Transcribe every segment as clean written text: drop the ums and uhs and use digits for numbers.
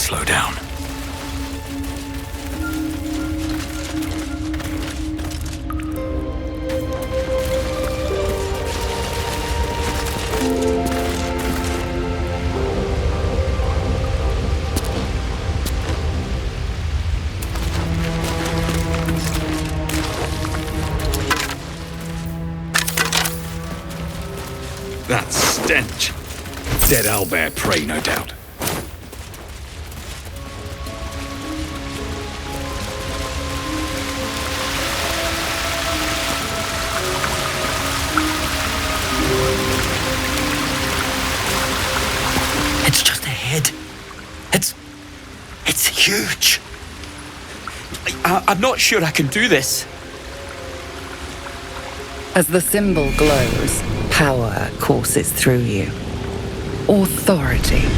slow down. That stench. Dead owlbear prey, no doubt. It's just ahead. It's huge. I'm not sure I can do this. As the symbol glows, power courses through you. Authority.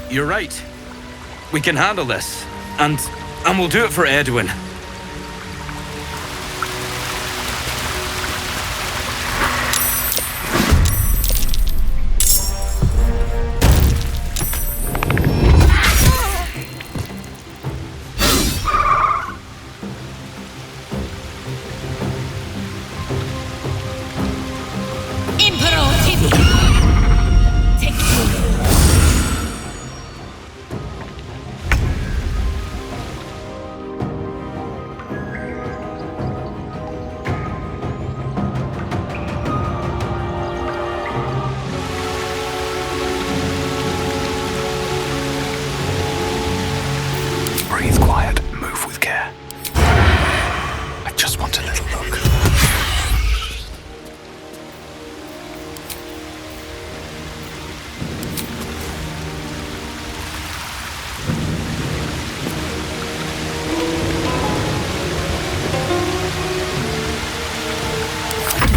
You're right. We can handle this. And we'll do it for Edwin. Breathe quiet, move with care. I just want a little look.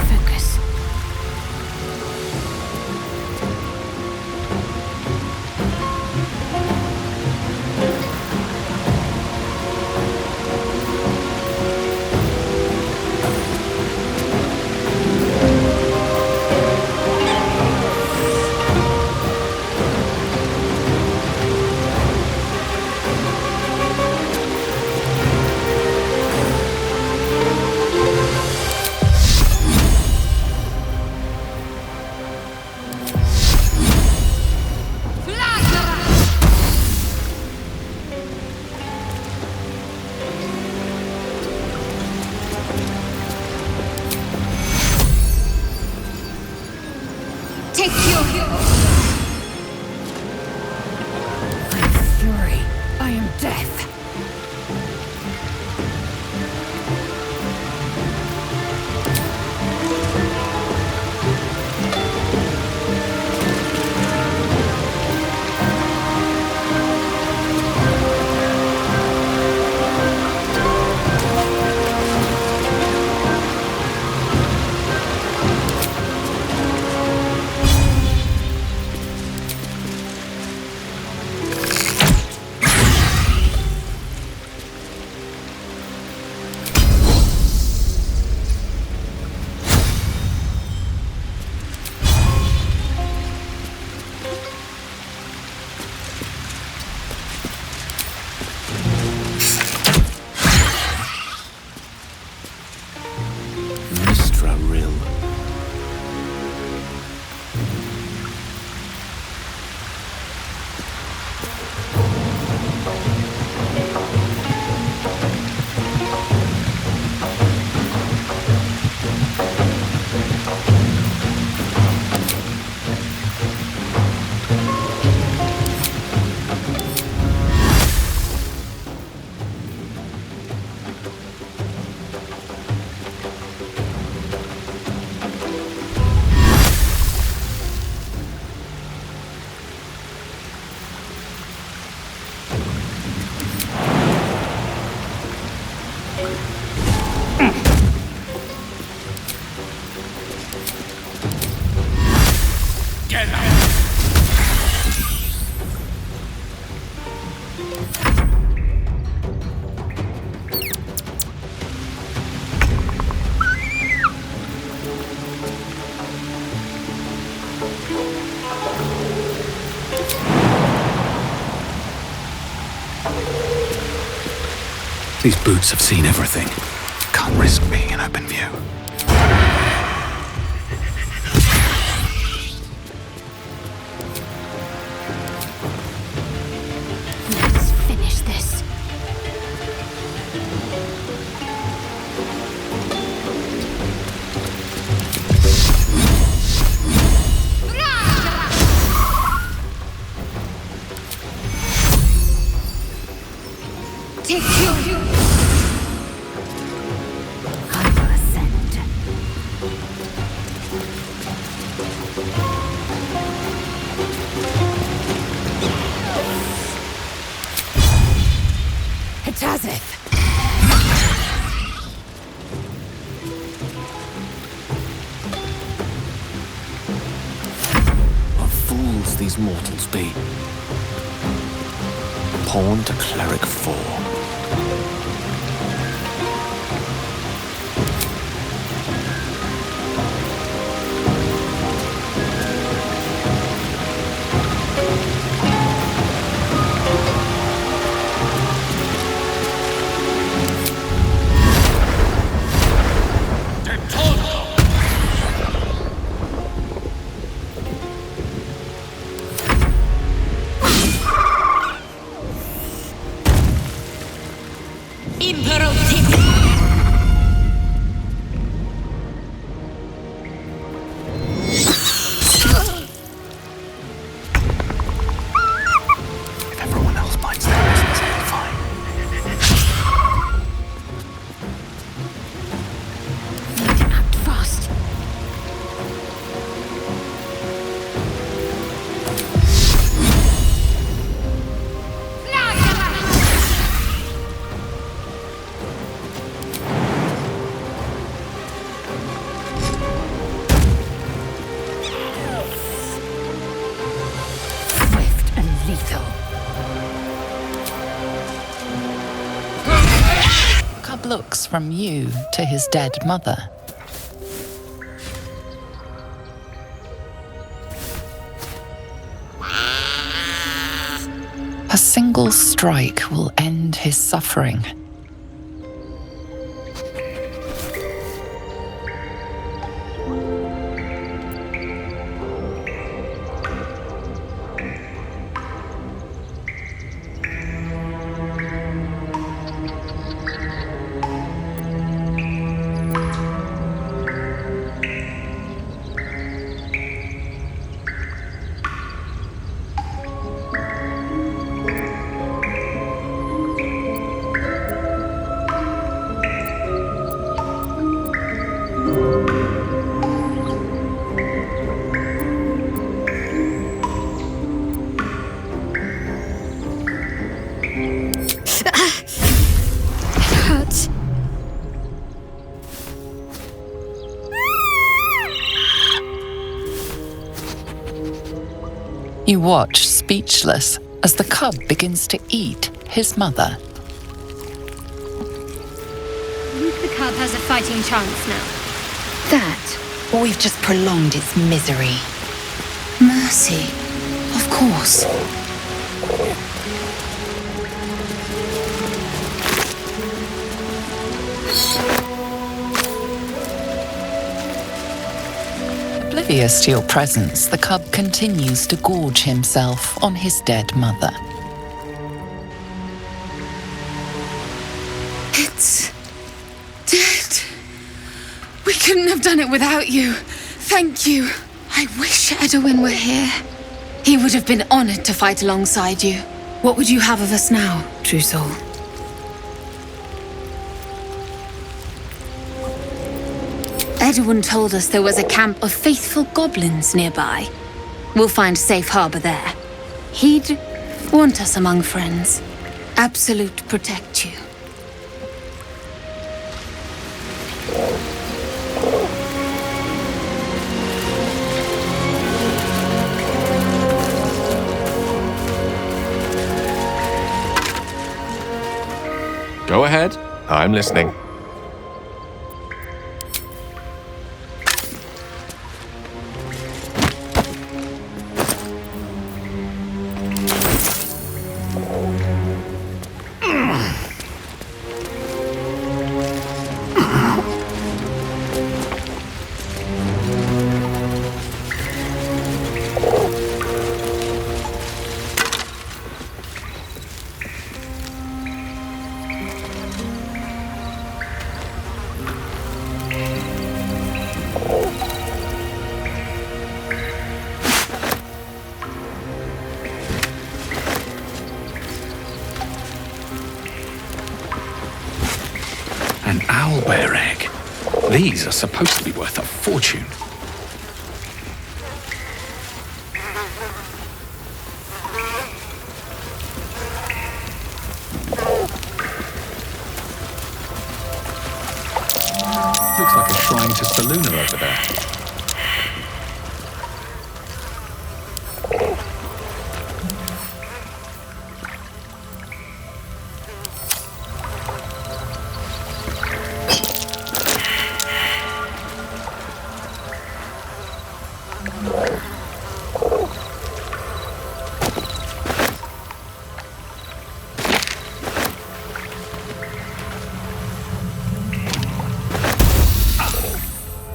Focus. Take your... I am fury. I am death. These boots have seen everything. Can't risk being in open view. Let's finish this. Take two. I will ascend. Hitazith. What fools these mortals be. Pawn to cleric 4. If everyone else minds their business, I'll be fine. Need to act fast. Swift and lethal. Cub looks from you to his dead mother. A single strike will end his suffering. Hurts. You watch speechless as the cub begins to eat his mother. I think the cub has a fighting chance now. That, or we've just prolonged its misery. Mercy, of course. Oblivious to your presence, the cub continues to gorge himself on his dead mother. It's dead. We couldn't have done it without you. Thank you. I wish Edwin were here. He would have been honored to fight alongside you. What would you have of us now, true soul? Edwin told us there was a camp of faithful goblins nearby. We'll find safe harbor there. He'd want us among friends. Absolute protect you. Go ahead. I'm listening. owlbear egg. These are supposed to be worth a fortune. Looks like a shrine to Saluna over there.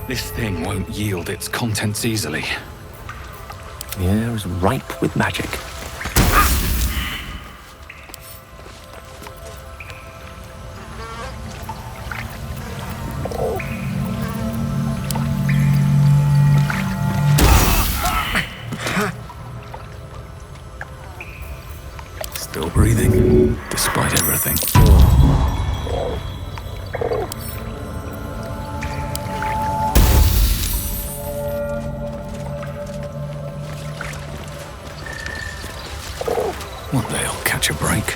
This thing won't yield its contents easily. The air is ripe with magic. Still breathing, despite everything. One day I'll catch a break.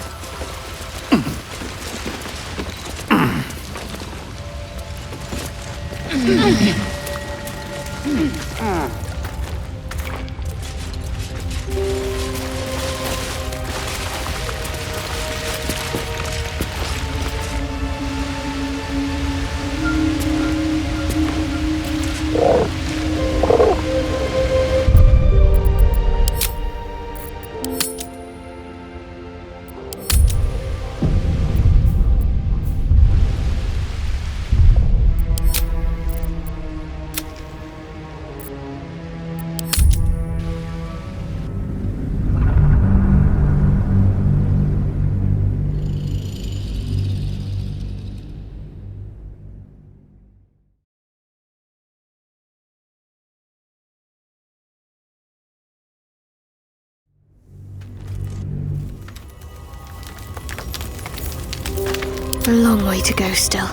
A long way to go still.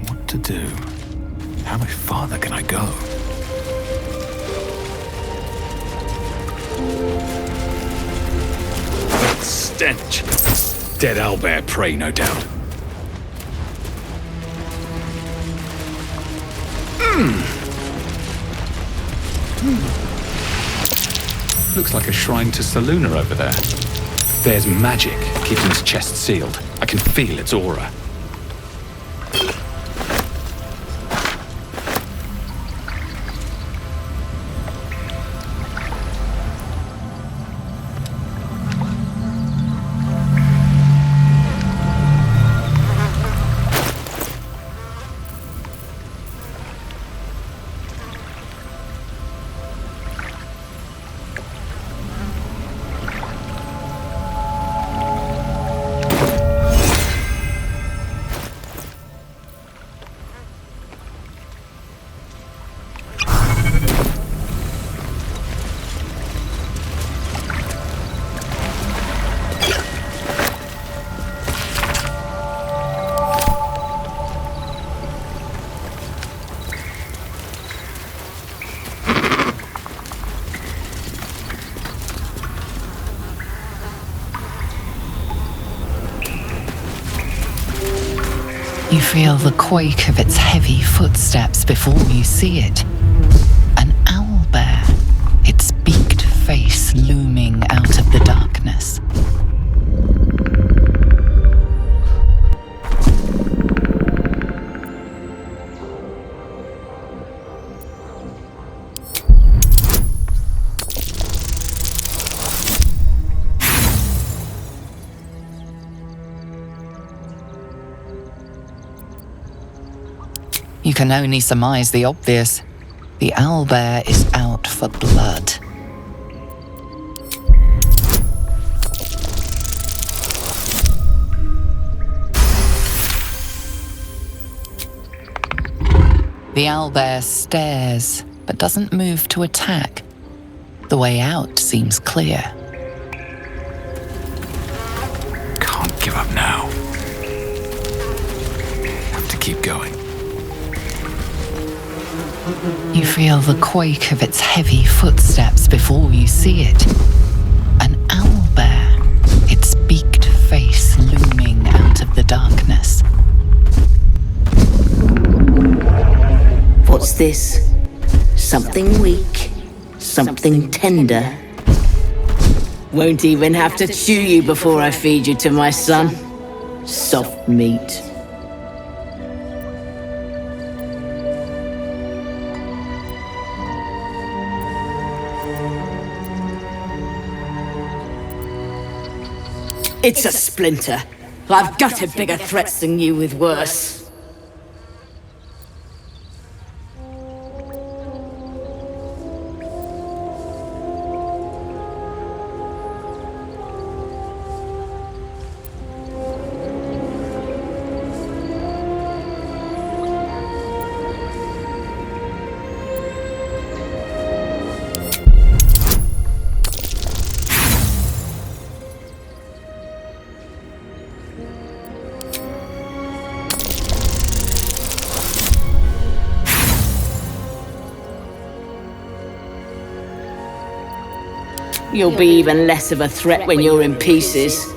What to do? How much farther can I go? That stench! Dead owlbear prey, no doubt. Looks like a shrine to Saluna over there. There's magic keeping his chest sealed. I can feel its aura. You feel the quake of its heavy footsteps before you see it. An owlbear, its beaked face looming out of the darkness. You can only surmise the obvious. The owlbear is out for blood. The owlbear stares, but doesn't move to attack. The way out seems clear. You feel the quake of its heavy footsteps before you see it. An owlbear, its beaked face looming out of the darkness. What's this? Something weak, something tender. Won't even have to chew you before I feed you to my son. Soft meat. It's a splinter. I've gutted bigger threats than you with worse. You'll be even less of a threat when you're in pieces.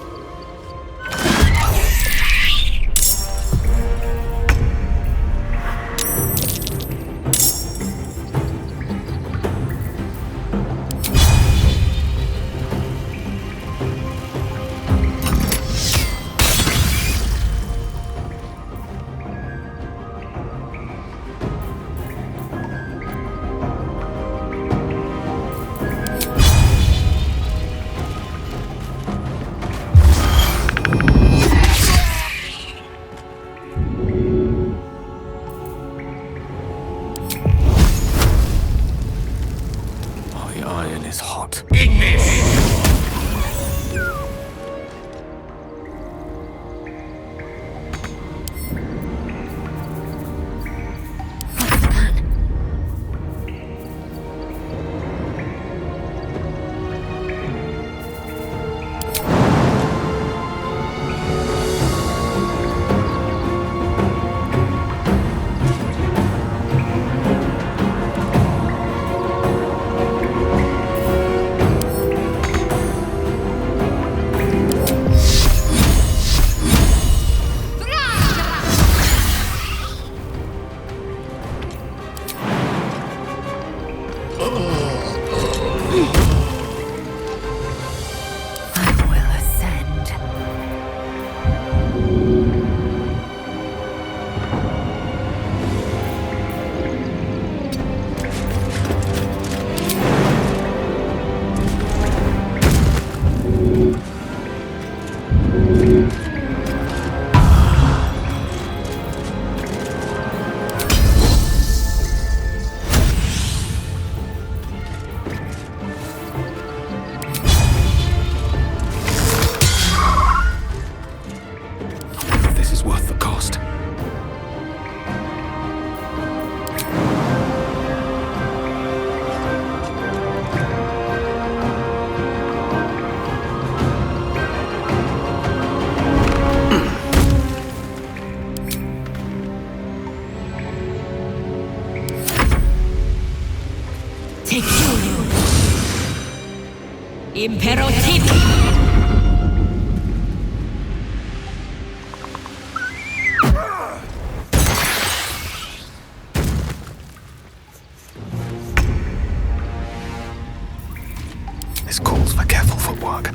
This calls for careful footwork.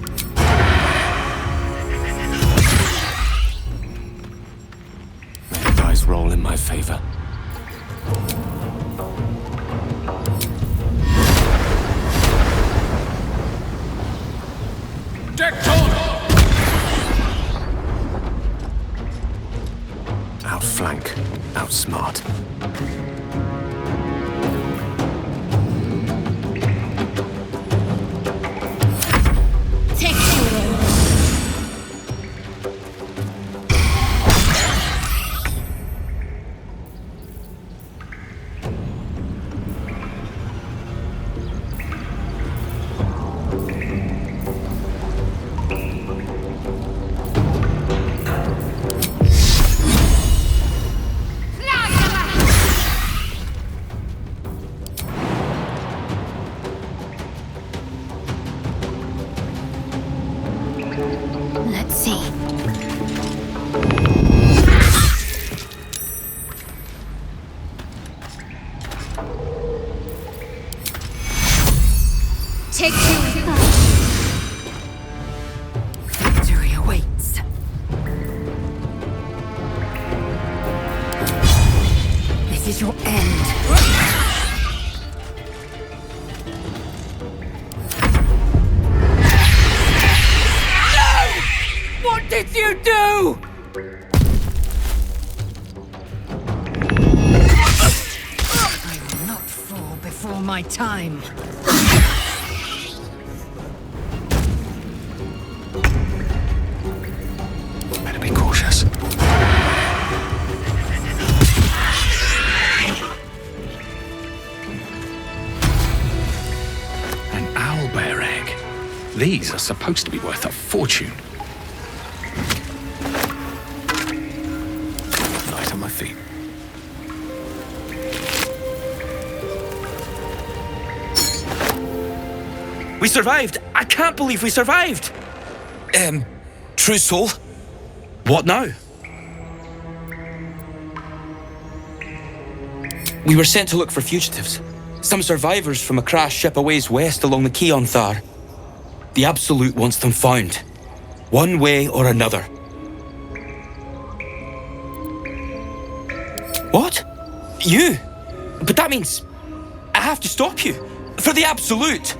May the dice roll in my favor. Outflank, outsmart. Take two. Victory awaits. This is your end. What did you do? I will not fall before my time. Better be cautious. An owlbear egg. These are supposed to be worth a fortune. Light on my feet. We survived! I can't believe we survived! True soul? What now? We were sent to look for fugitives. Some survivors from a crashed ship a ways west along the quay on Thar. The Absolute wants them found. One way or another. What? You? But that means I have to stop you. For the Absolute.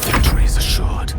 Victory is assured.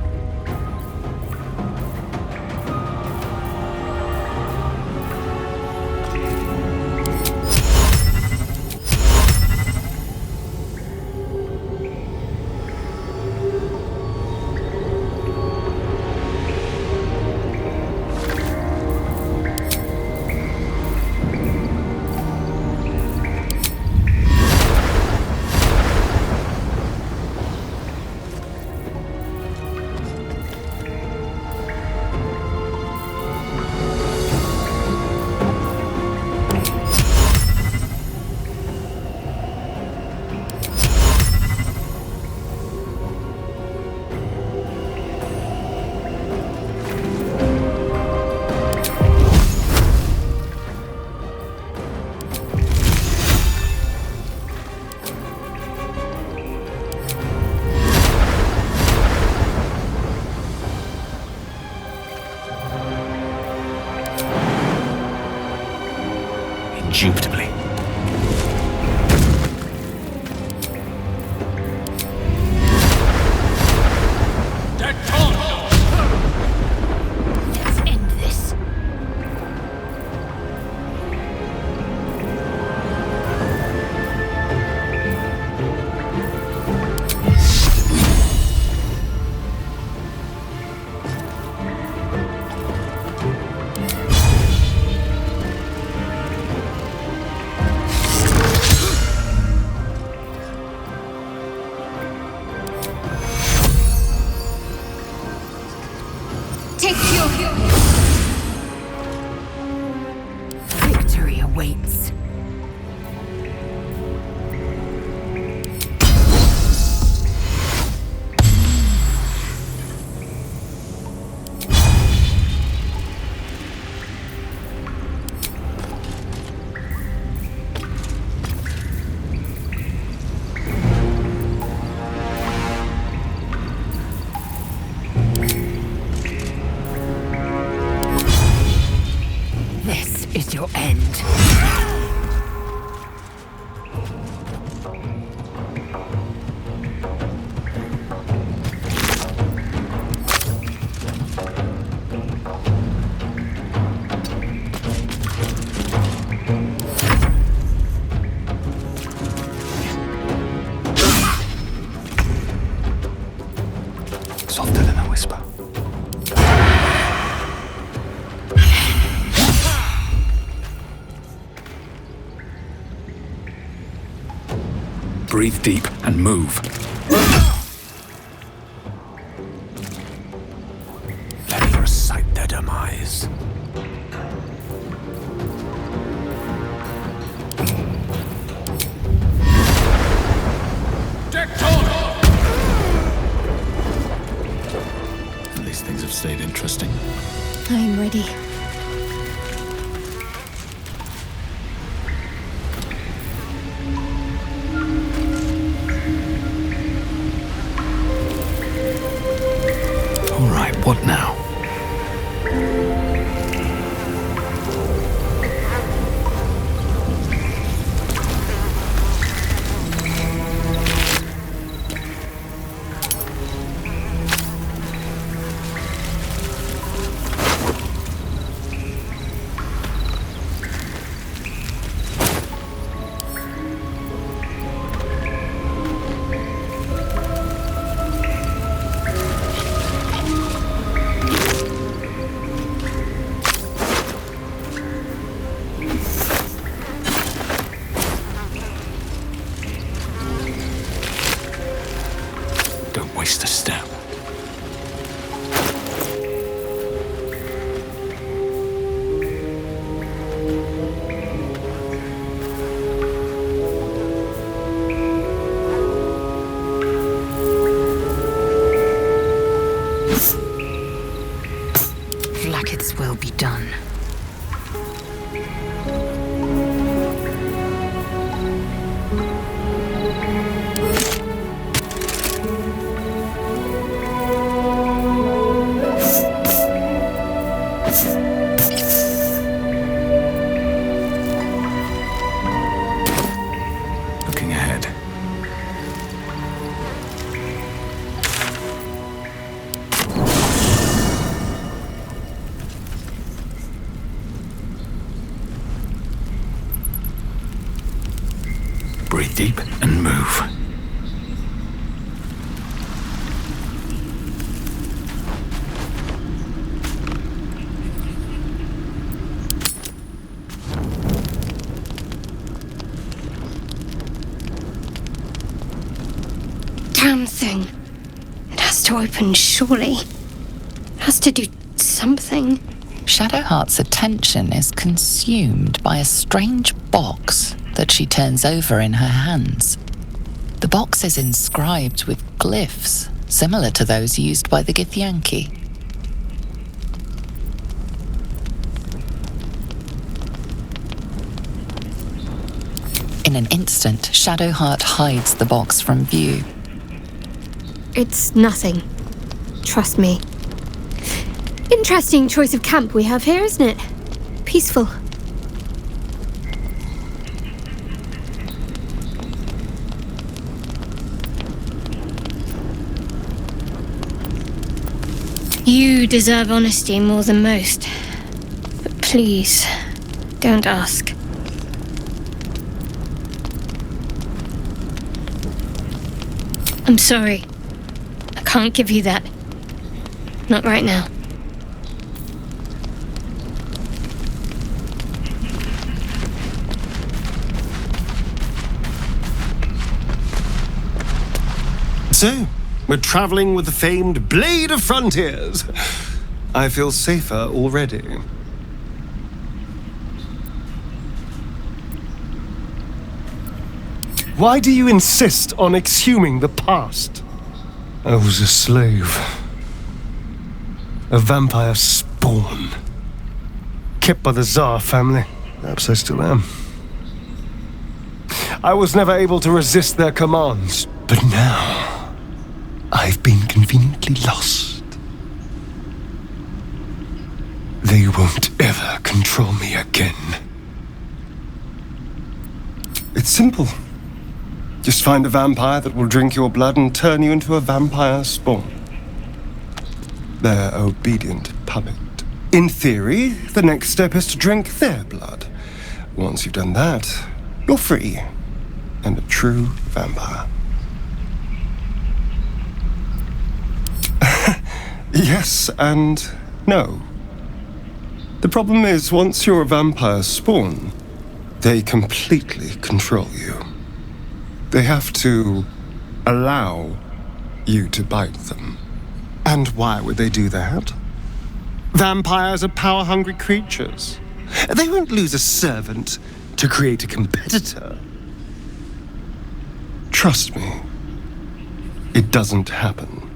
Indubitably. Let's end this. Take two. Victory awaits. This is your end. Softer than a whisper. Breathe deep and move. Let me recite their demise. stayed interesting. I'm ready. All right, what now? Waste a step. Like it's will be done. Breathe deep and move. Damn thing. It has to open, surely. It has to do something. Shadowheart's attention is consumed by a strange box that she turns over in her hands. The box is inscribed with glyphs similar to those used by the Githyanki. In an instant, Shadowheart hides the box from view. It's nothing. Trust me. Interesting choice of camp we have here, isn't it? Peaceful. You deserve honesty more than most. But please, don't ask. I'm sorry. I can't give you that. Not right now. So, we're traveling with the famed Blade of Frontiers. I feel safer already. Why do you insist on exhuming the past? I was a slave. A vampire spawn. Kept by the Tsar family. Perhaps I still am. I was never able to resist their commands, but now I've been conveniently lost. They won't ever control me again. It's simple. Just find a vampire that will drink your blood and turn you into a vampire spawn. Their obedient puppet. In theory, the next step is to drink their blood. Once you've done that, you're free and a true vampire. Yes and no. The problem is, once you're a vampire spawn, they completely control you. They have to allow you to bite them. And why would they do that? Vampires are power-hungry creatures. They won't lose a servant to create a competitor. Trust me, it doesn't happen.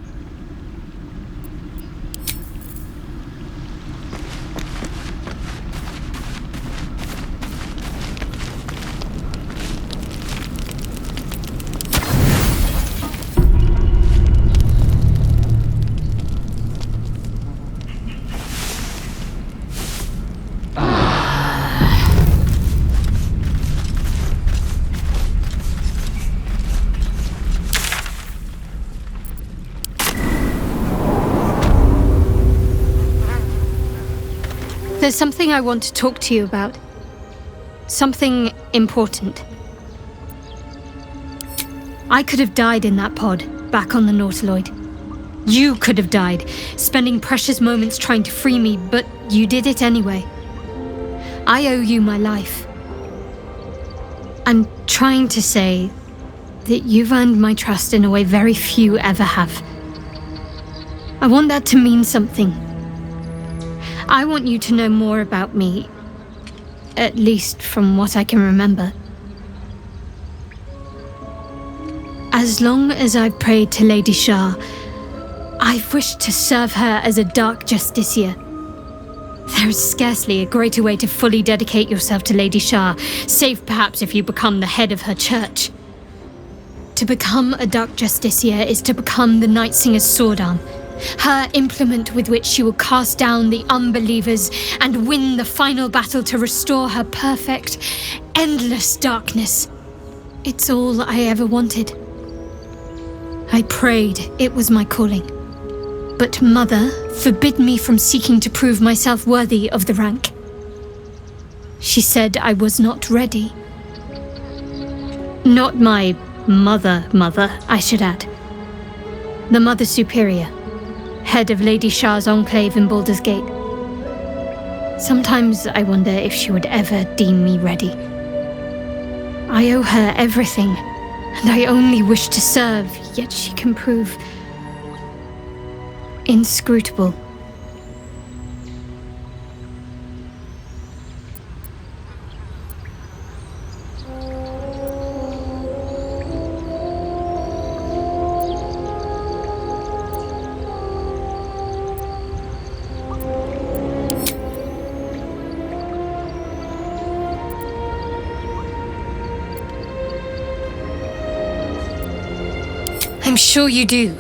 There's something I want to talk to you about. Something important. I could have died in that pod, back on the Nautiloid. You could have died, spending precious moments trying to free me, but you did it anyway. I owe you my life. I'm trying to say that you've earned my trust in a way very few ever have. I want that to mean something. I want you to know more about me, at least from what I can remember. As long as I've prayed to Lady Shah, I've wished to serve her as a Dark Justiciar. There is scarcely a greater way to fully dedicate yourself to Lady Shah, save perhaps if you become the head of her church. To become a Dark Justiciar is to become the Night Singer's sword arm, her implement with which she will cast down the unbelievers and win the final battle to restore her perfect, endless darkness. It's all I ever wanted. I prayed it was my calling. But Mother forbid me from seeking to prove myself worthy of the rank. She said I was not ready. Not my mother, I should add. The Mother Superior, head of Lady Shah's enclave in Baldur's Gate. Sometimes I wonder if she would ever deem me ready. I owe her everything, and I only wish to serve, yet she can prove inscrutable. I'm sure you do.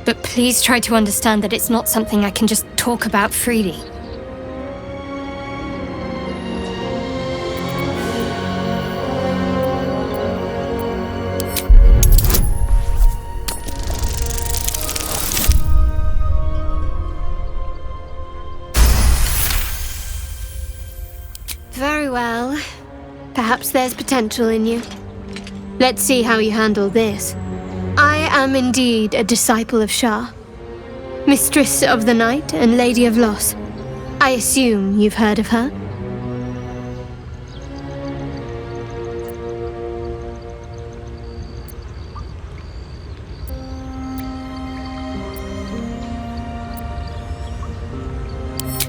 But please try to understand that it's not something I can just talk about freely. Very well. Perhaps there's potential in you. Let's see how you handle this. I am indeed a disciple of Shah, Mistress of the Night and Lady of Loss. I assume you've heard of her?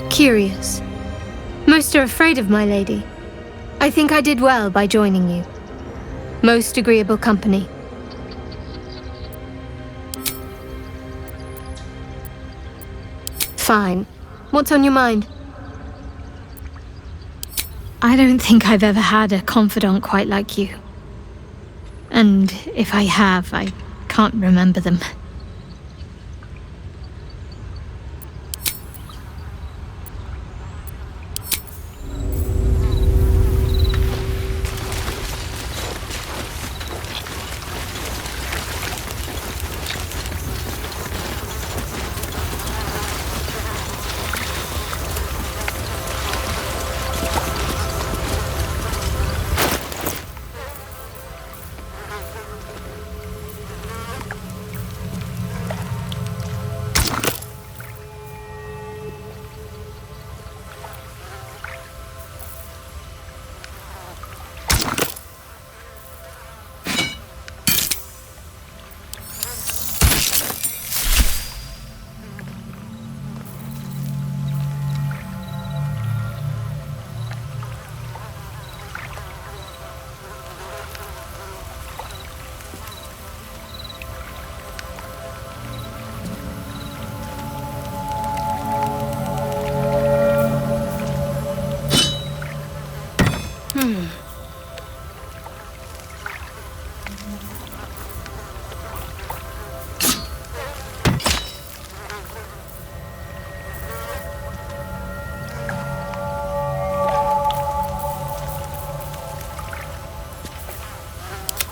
Curious. Most are afraid of my lady. I think I did well by joining you. Most agreeable company. Fine. What's on your mind? I don't think I've ever had a confidant quite like you. And if I have, I can't remember them.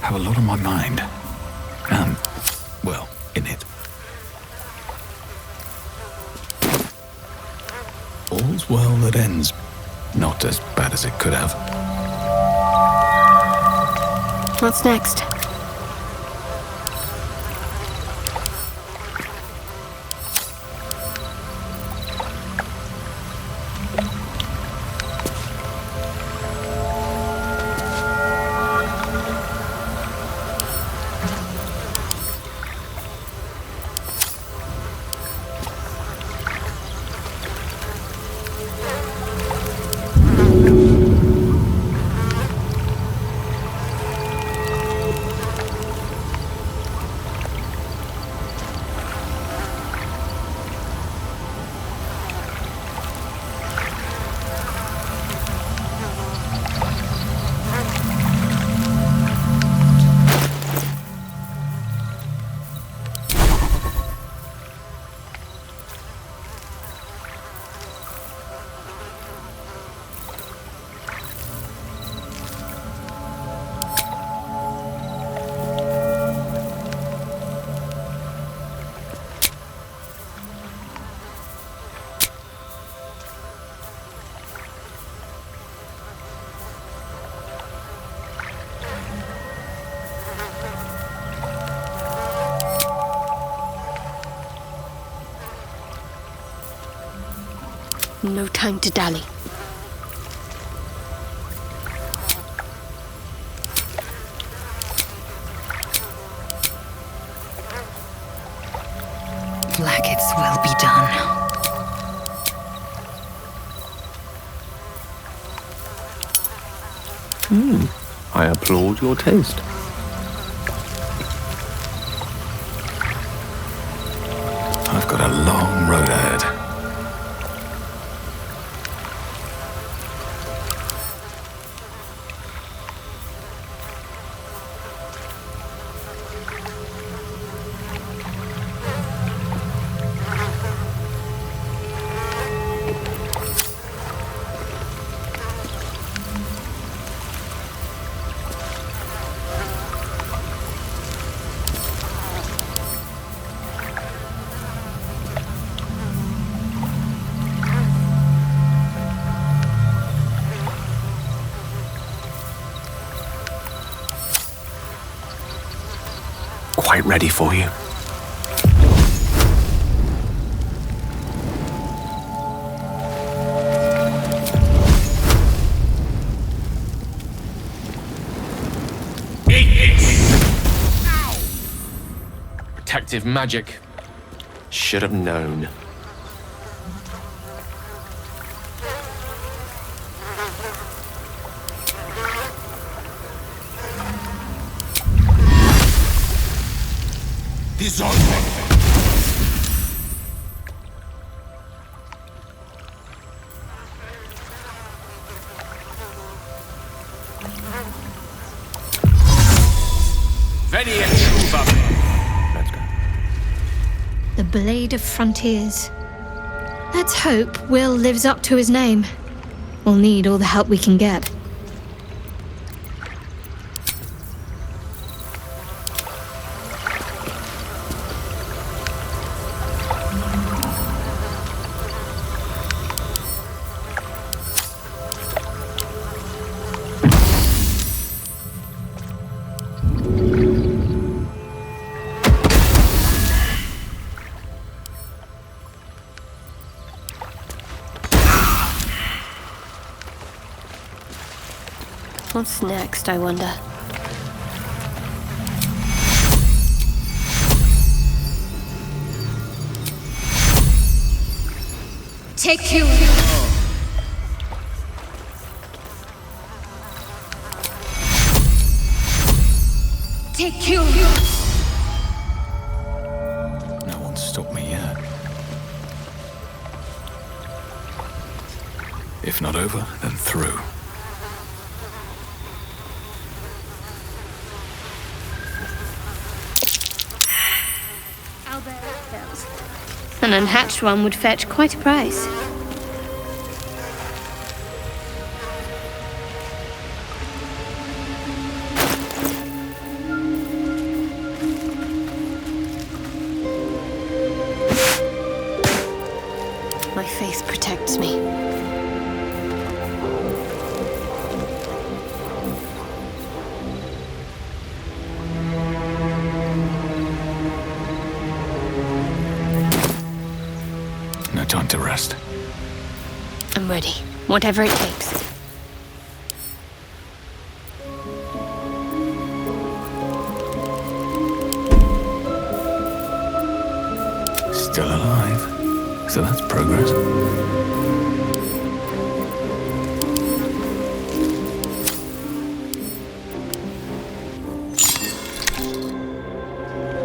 Have a lot on my mind. Well, in it. All's well that ends. Not as bad as it could have. What's next? No time to dally. Blackets will be done. I applaud your taste. I've got a long road ahead. Quite ready for you. Protective magic. Should have known. Let's go. The Blade of Frontiers. Let's hope Will lives up to his name. We'll need all the help we can get. What's next, I wonder? Take you. Take you. No one's stopped me yet. If not over, then through. An unhatched one would fetch quite a price. my faith protects me. No time to rest. I'm ready, whatever it takes. Still alive. So that's progress.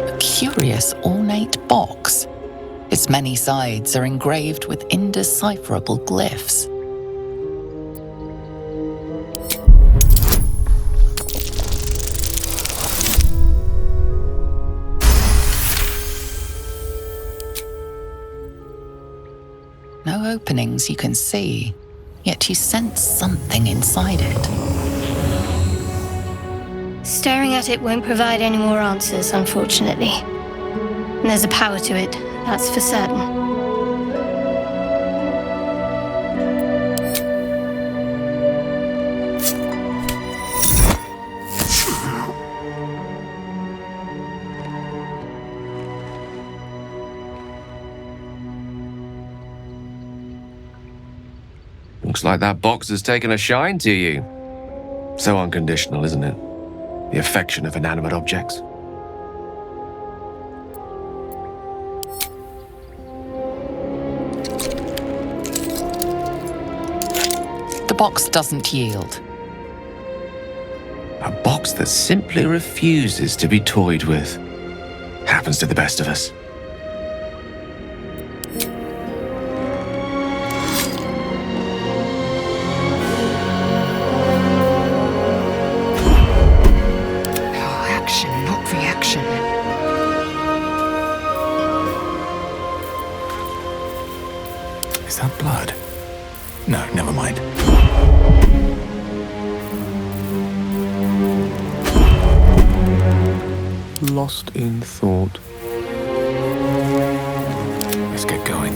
A curious ornate box. Its many sides are engraved with indecipherable glyphs. No openings you can see, yet you sense something inside it. Staring at it won't provide any more answers, unfortunately. And there's a power to it, that's for certain. Looks like that box has taken a shine to you. So unconditional, isn't it? The affection of inanimate objects. The box doesn't yield. A box that simply refuses to be toyed with. Happens to the best of us. Action, not reaction. Is that blood? No, never mind. Lost in thought. Let's get going.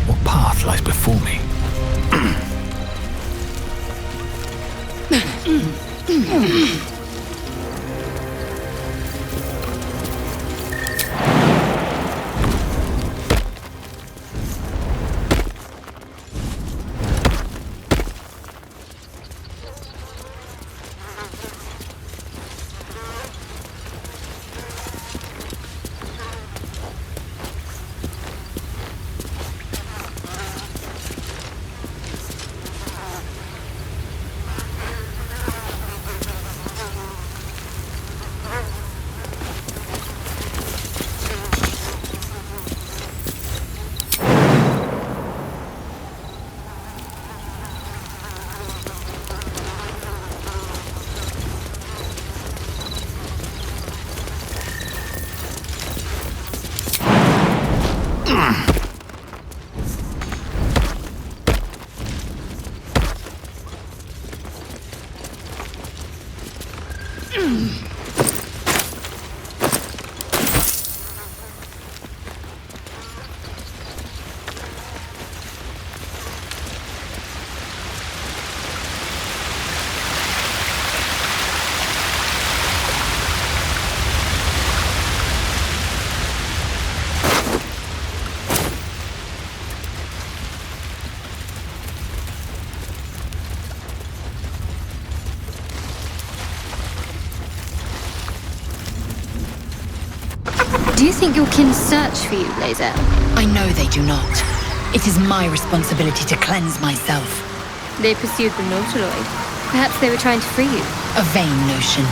What path lies before me? Do you think your kin search for you, Laser? I know they do not. It is my responsibility to cleanse myself. They pursued the Nautiloid. Perhaps they were trying to free you. A vain notion.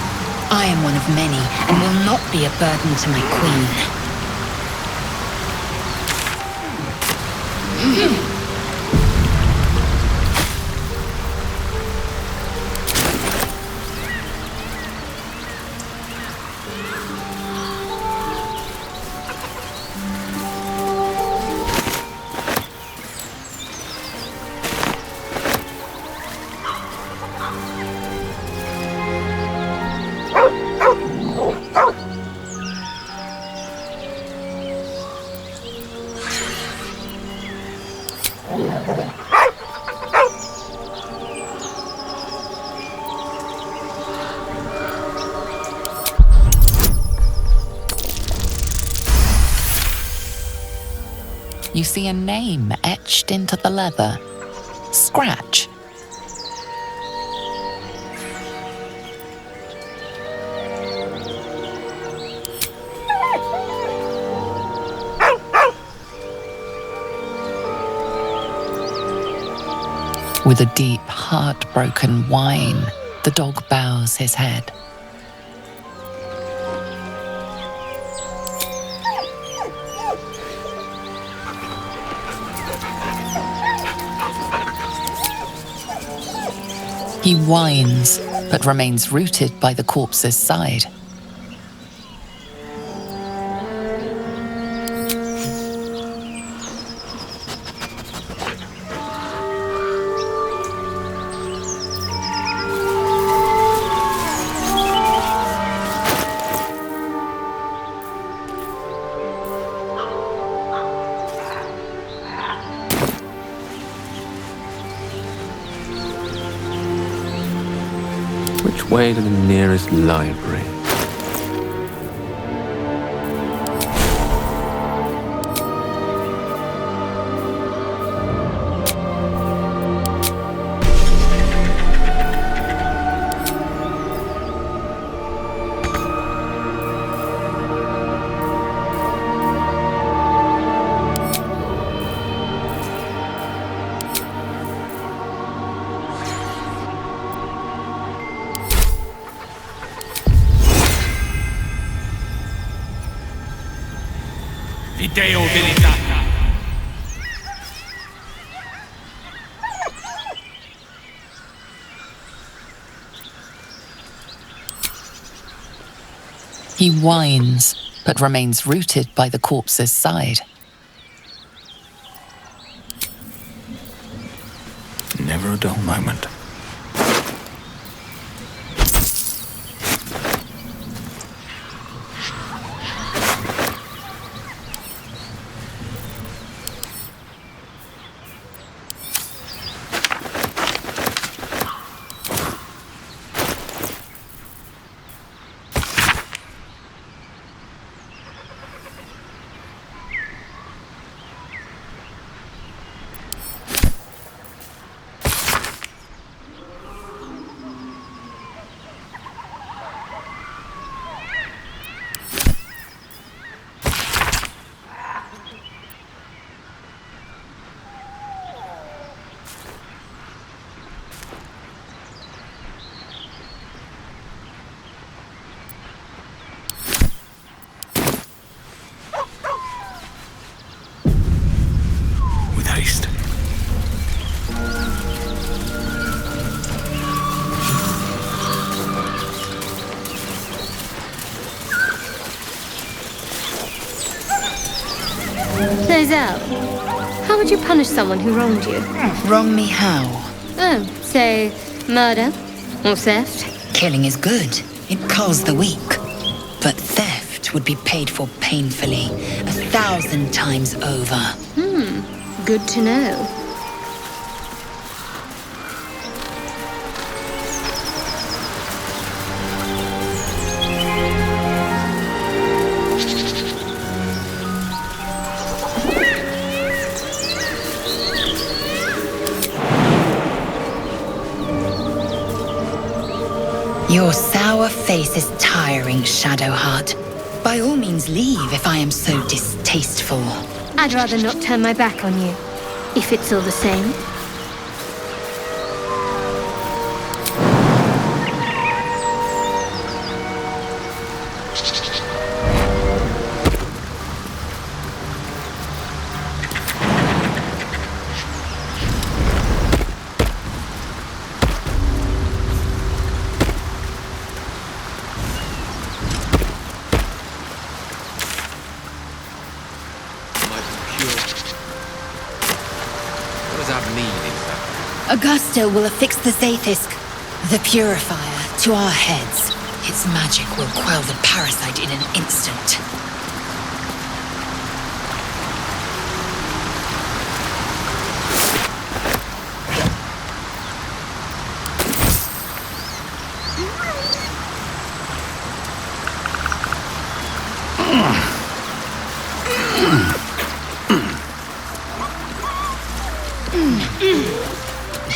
I am one of many, and will not be a burden to my queen. You see a name etched into the leather. Scratch. With a deep, heartbroken whine, the dog bows his head. He whines, but remains rooted by the corpse's side. Which way to the nearest library? Video abilità. He whines, but remains rooted by the corpse's side. Never a dull moment. How would you punish someone who wronged you? Wrong me how? Oh, say, murder or theft? Killing is good. It culls the weak. But theft would be paid for painfully, 1,000 times over. Good to know. Your sour face is tiring, Shadowheart. By all means leave if I am so distasteful. I'd rather not turn my back on you, if it's all the same. Augusta will affix the Scythe, the purifier, to our heads. Its magic will quell the parasite in an instant.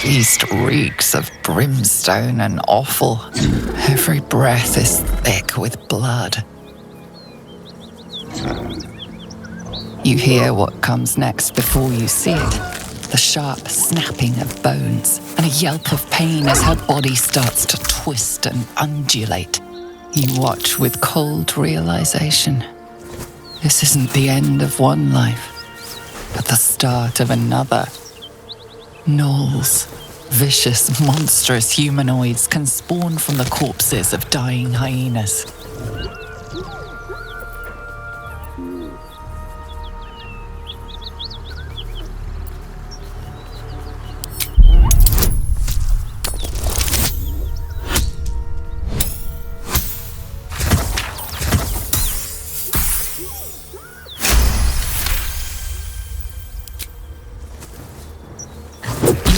beast reeks of brimstone and offal. Every breath is thick with blood. You hear what comes next before you see it. The sharp snapping of bones and a yelp of pain as her body starts to twist and undulate. You watch with cold realization. This isn't the end of one life, but the start of another. Gnolls, vicious, monstrous humanoids can spawn from the corpses of dying hyenas.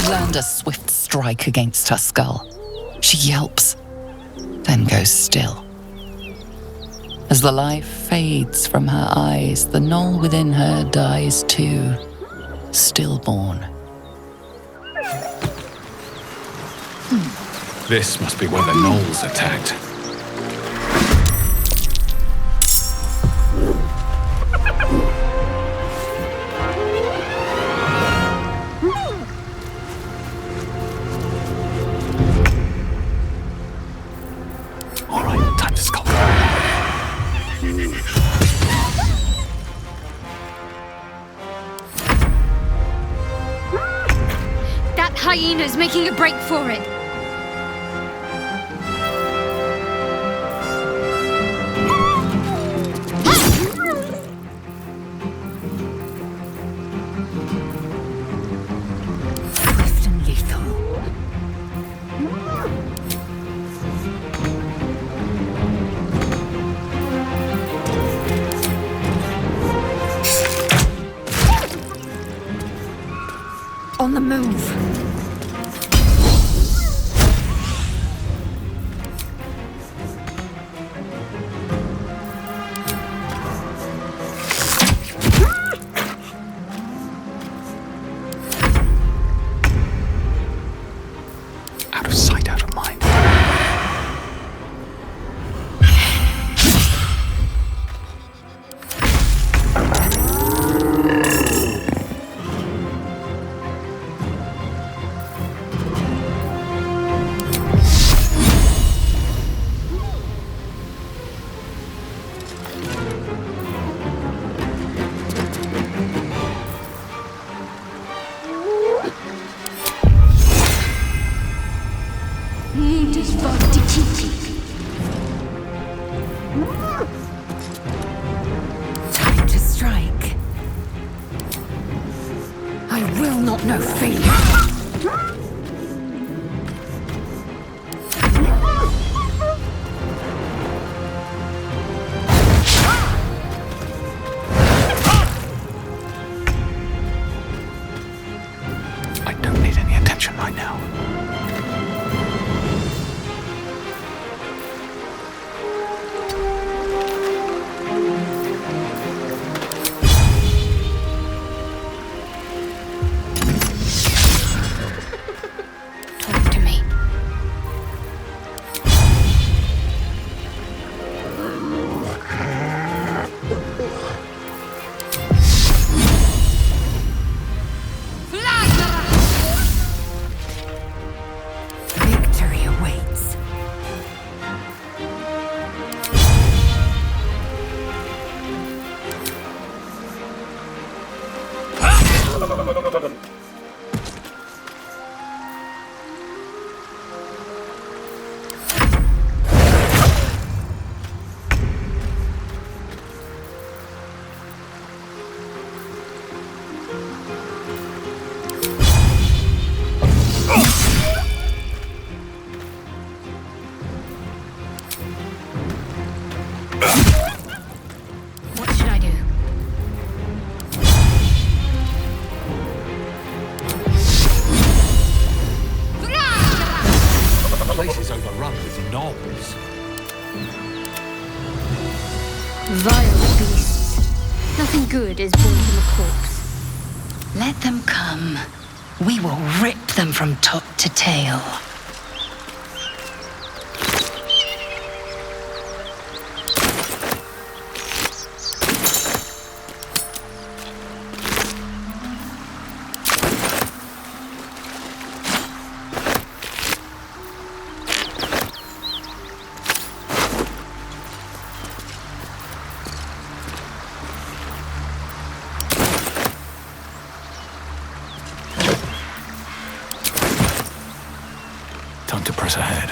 Land a swift strike against her skull. She yelps, then goes still. As the life fades from her eyes, the gnoll within her dies too, stillborn. This must be where the gnolls attacked. Hyena's making a break for it. Swift and lethal. On the move. Time to strike. I will not know failure. I don't need any attention right now. Vile beasts. Nothing good is born from a corpse. Let them come. We will rip them from top to tail. Time to press ahead.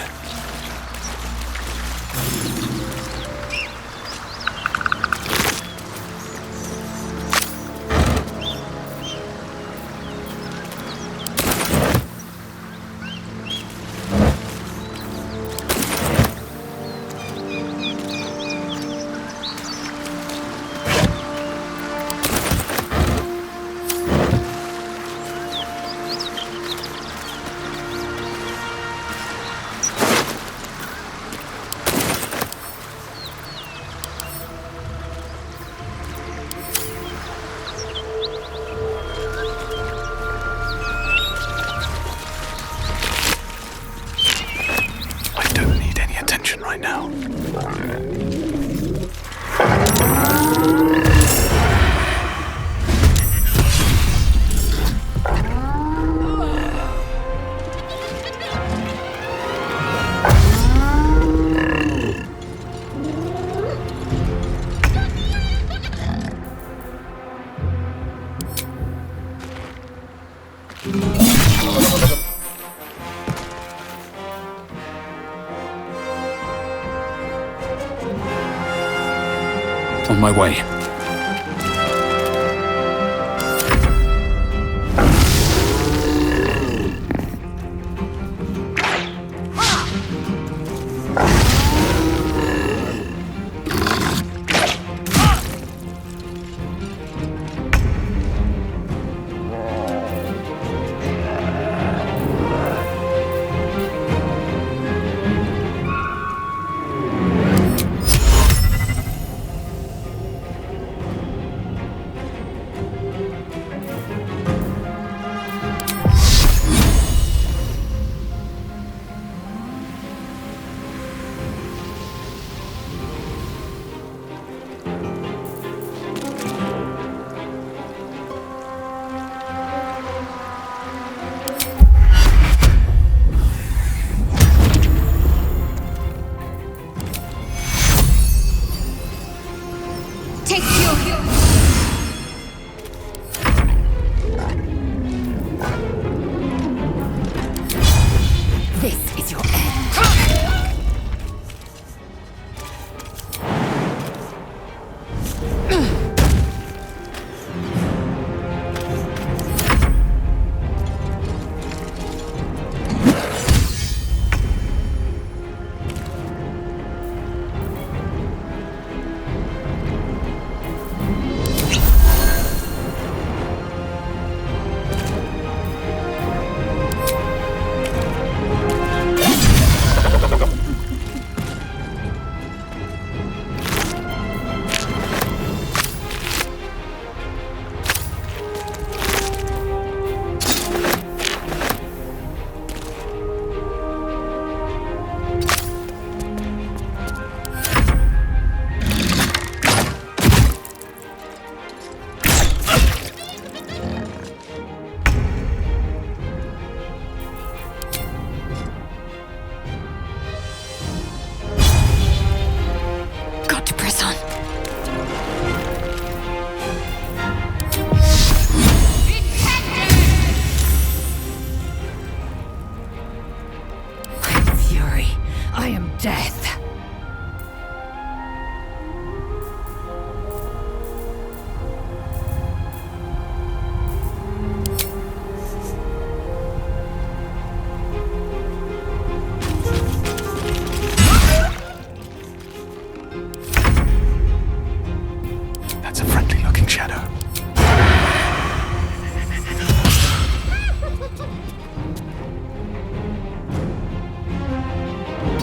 Right now. On my way.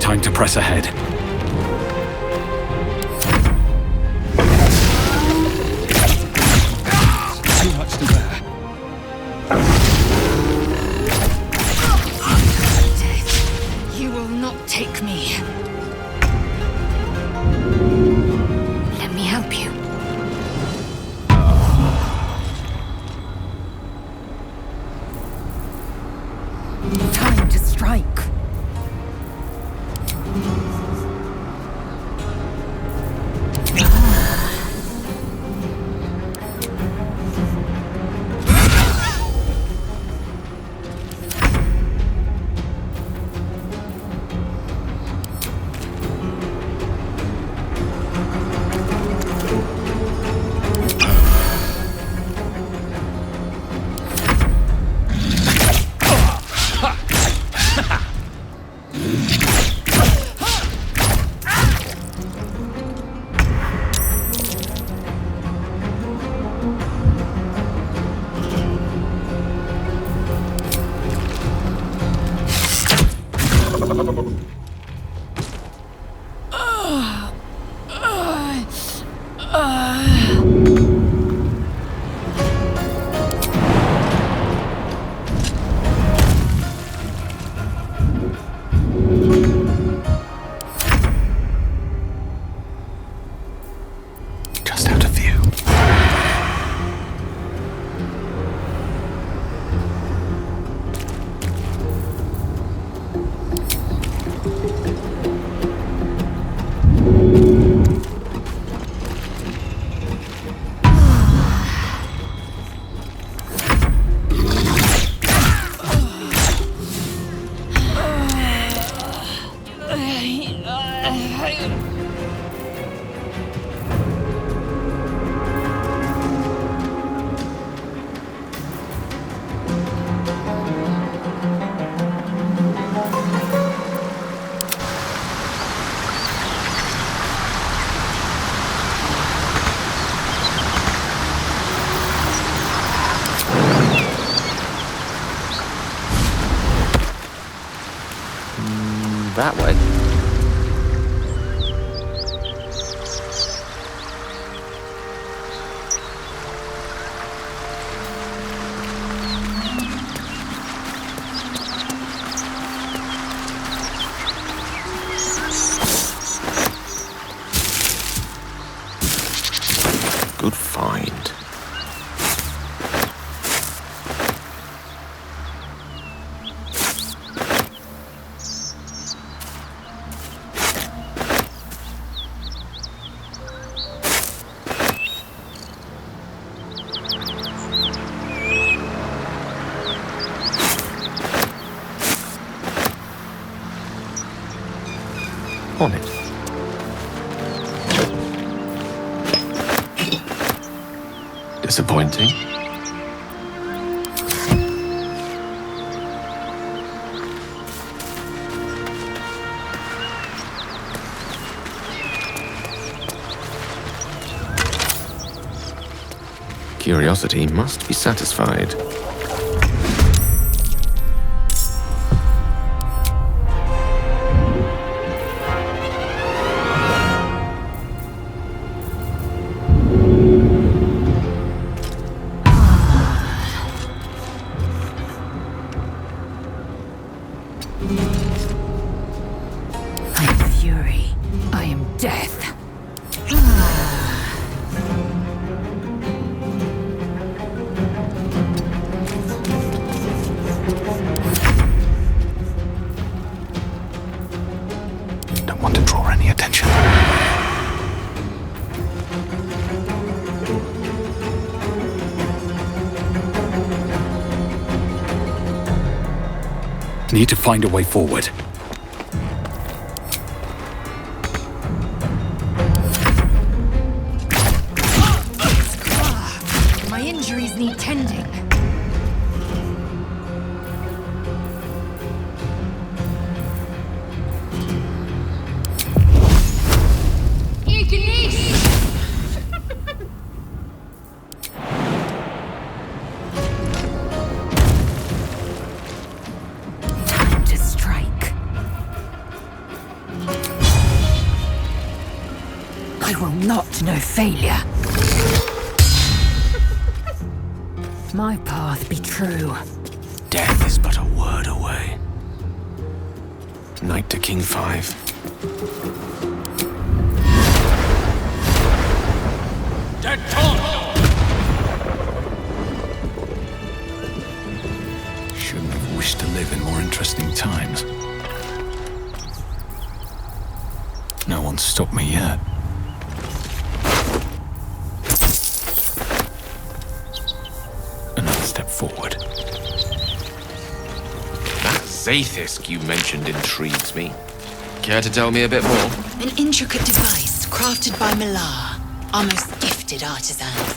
Time to press ahead. Too much to bear. Time to strike. Just out of view. That way. Good find. On it. Disappointing. Curiosity must be satisfied. Need to find a way forward. My injuries need tending. No failure. My path be true. Death is but a word away. Knight to King 5. Shouldn't have wished wish to live in more interesting times. No one's stopped me yet. Another step forward. That Xathisk you mentioned intrigues me. Care to tell me a bit more? An intricate device crafted by Millar, our most gifted artisans.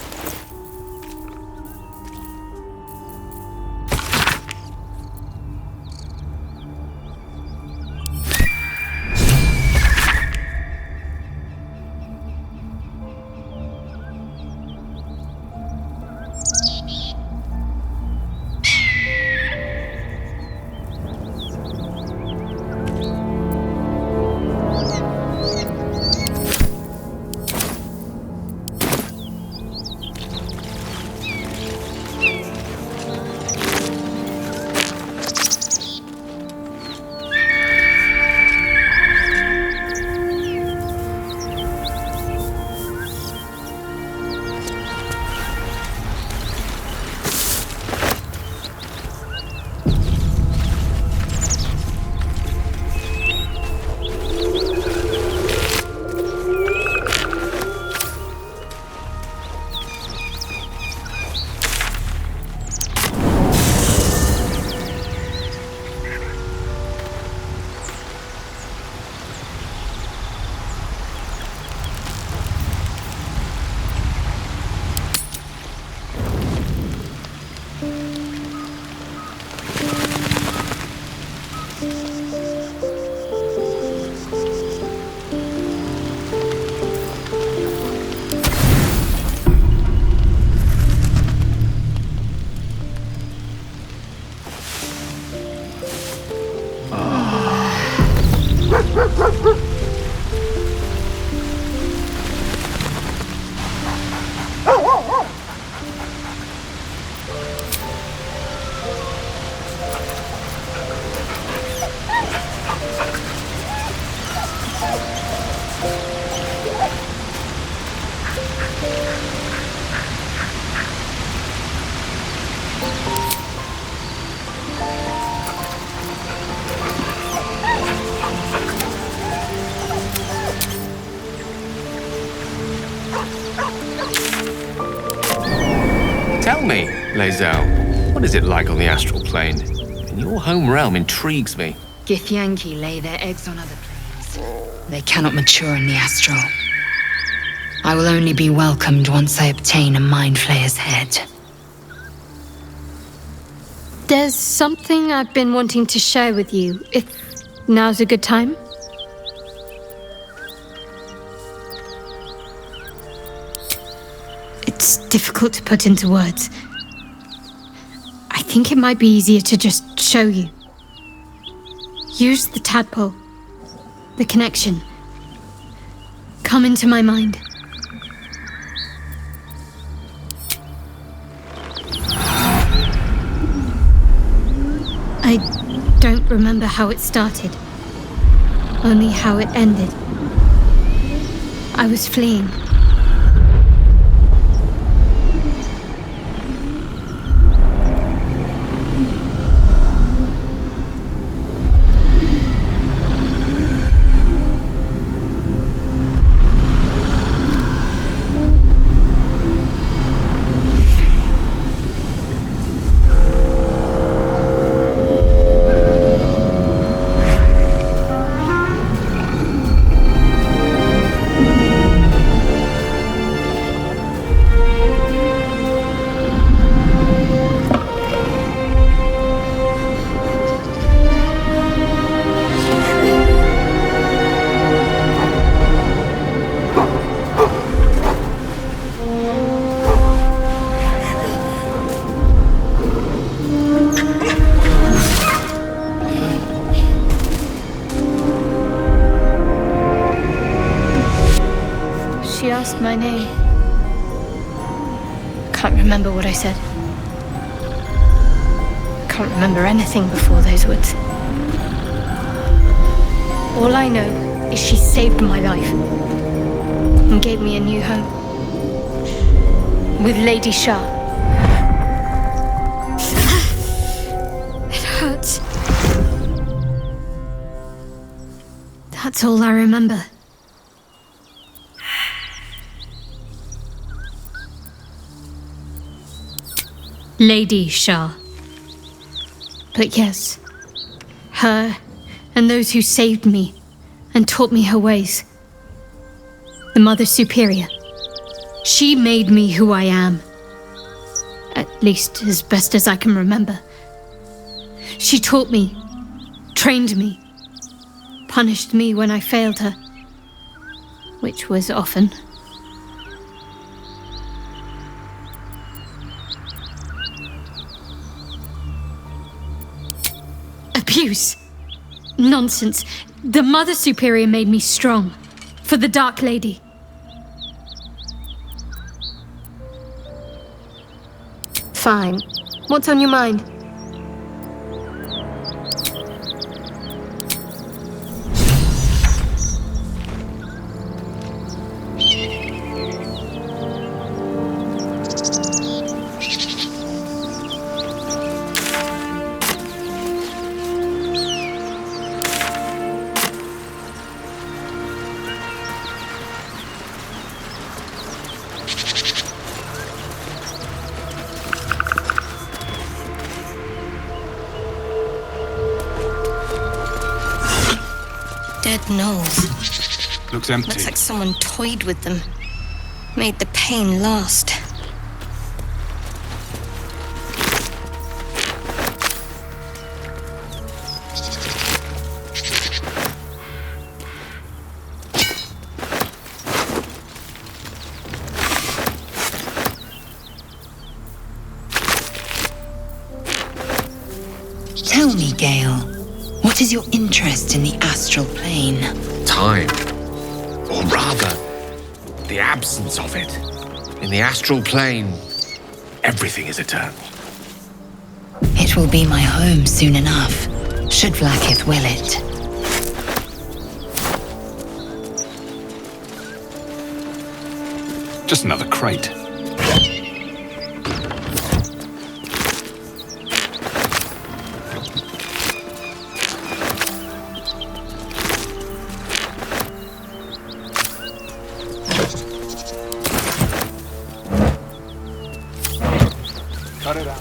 Tell me, Lae'zel, what is it like on the astral plane? In your home realm intrigues me. Githyanki lay their eggs on other planes. They cannot mature in the astral. I will only be welcomed once I obtain a Mind Flayer's head. There's something I've been wanting to share with you, if now's a good time. It's difficult to put into words. I think it might be easier to just show you. Use the tadpole, the connection. Come into my mind. I don't remember how it started, only how it ended. I was fleeing. She asked my name. Can't remember what I said. Can't remember anything before those words. All I know is she saved my life and gave me a new home with Lady Shah. It hurts. That's all I remember. Lady Shah. But yes, her and those who saved me and taught me her ways. The Mother Superior. She made me who I am. At least as best as I can remember. She taught me, trained me, punished me when I failed her, which was often. Abuse. Nonsense. The Mother Superior made me strong. For the Dark Lady. Fine. What's on your mind? Dead gnolls. Looks empty. Looks like someone toyed with them. Made the pain last. Tell me, Gale, what is your interest in the astral plane? Time. Or rather, the absence of it. In the astral plane, everything is eternal. It will be my home soon enough, should Vlaakith will it. Just another crate. Cut it out.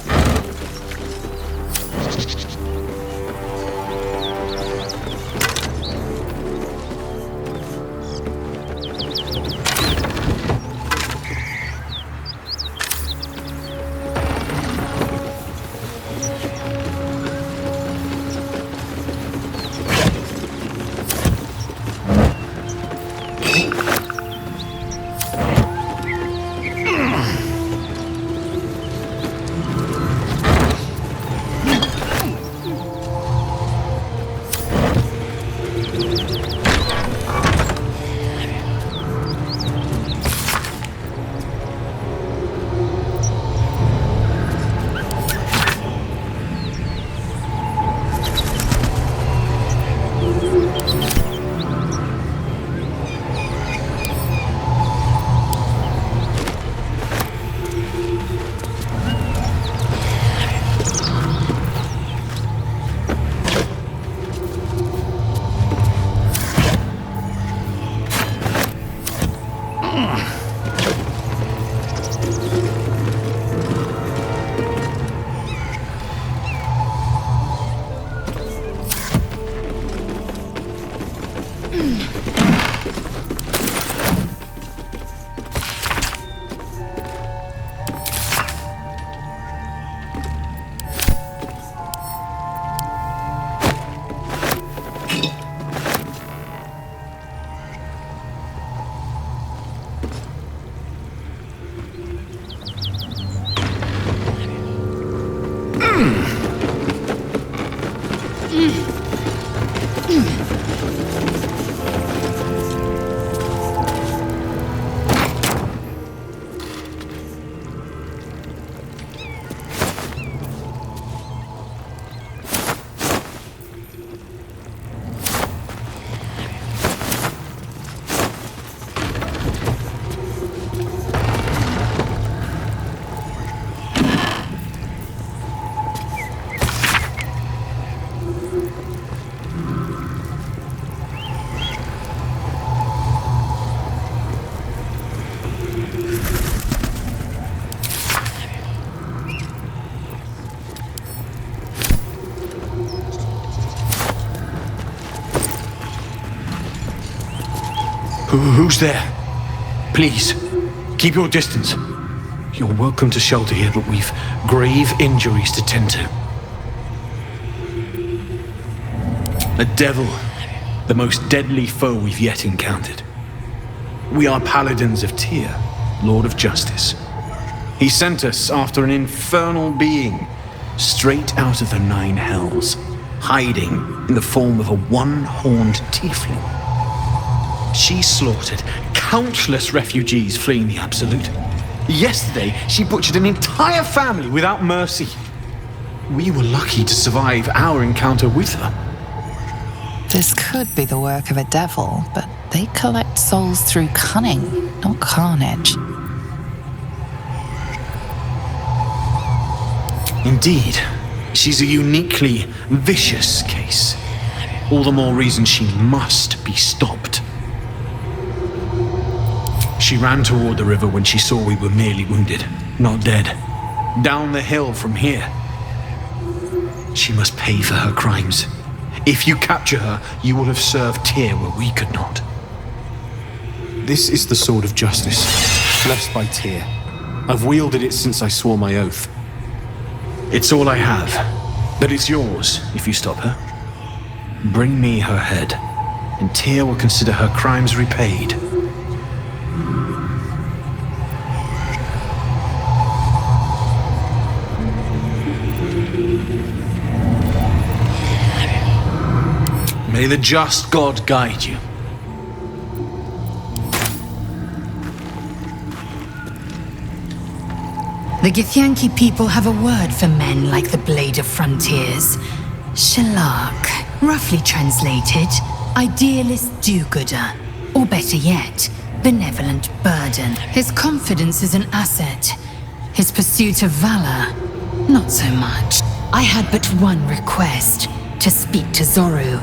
Who's there? Please, keep your distance. You're welcome to shelter here, but we've grave injuries to tend to. A devil, the most deadly foe we've yet encountered. We are paladins of Tyr, Lord of Justice. He sent us after an infernal being, straight out of the Nine Hells, hiding in the form of a one-horned tiefling. She slaughtered countless refugees fleeing the Absolute. Yesterday, she butchered an entire family without mercy. We were lucky to survive our encounter with her. This could be the work of a devil, but they collect souls through cunning, not carnage. Indeed, she's a uniquely vicious case. All the more reason she must be stopped. She ran toward the river when she saw we were merely wounded, not dead. Down the hill from here. She must pay for her crimes. If you capture her, you will have served Tyr where we could not. This is the sword of justice, blessed by Tyr. I've wielded it since I swore my oath. It's all I have, but it's yours if you stop her. Bring me her head, and Tyr will consider her crimes repaid. May the just God guide you. The Githyanki people have a word for men like the Blade of Frontiers. Shalak, roughly translated, idealist do-gooder. Or better yet, benevolent burden. His confidence is an asset. His pursuit of valor, not so much. I had but one request, to speak to Zoru,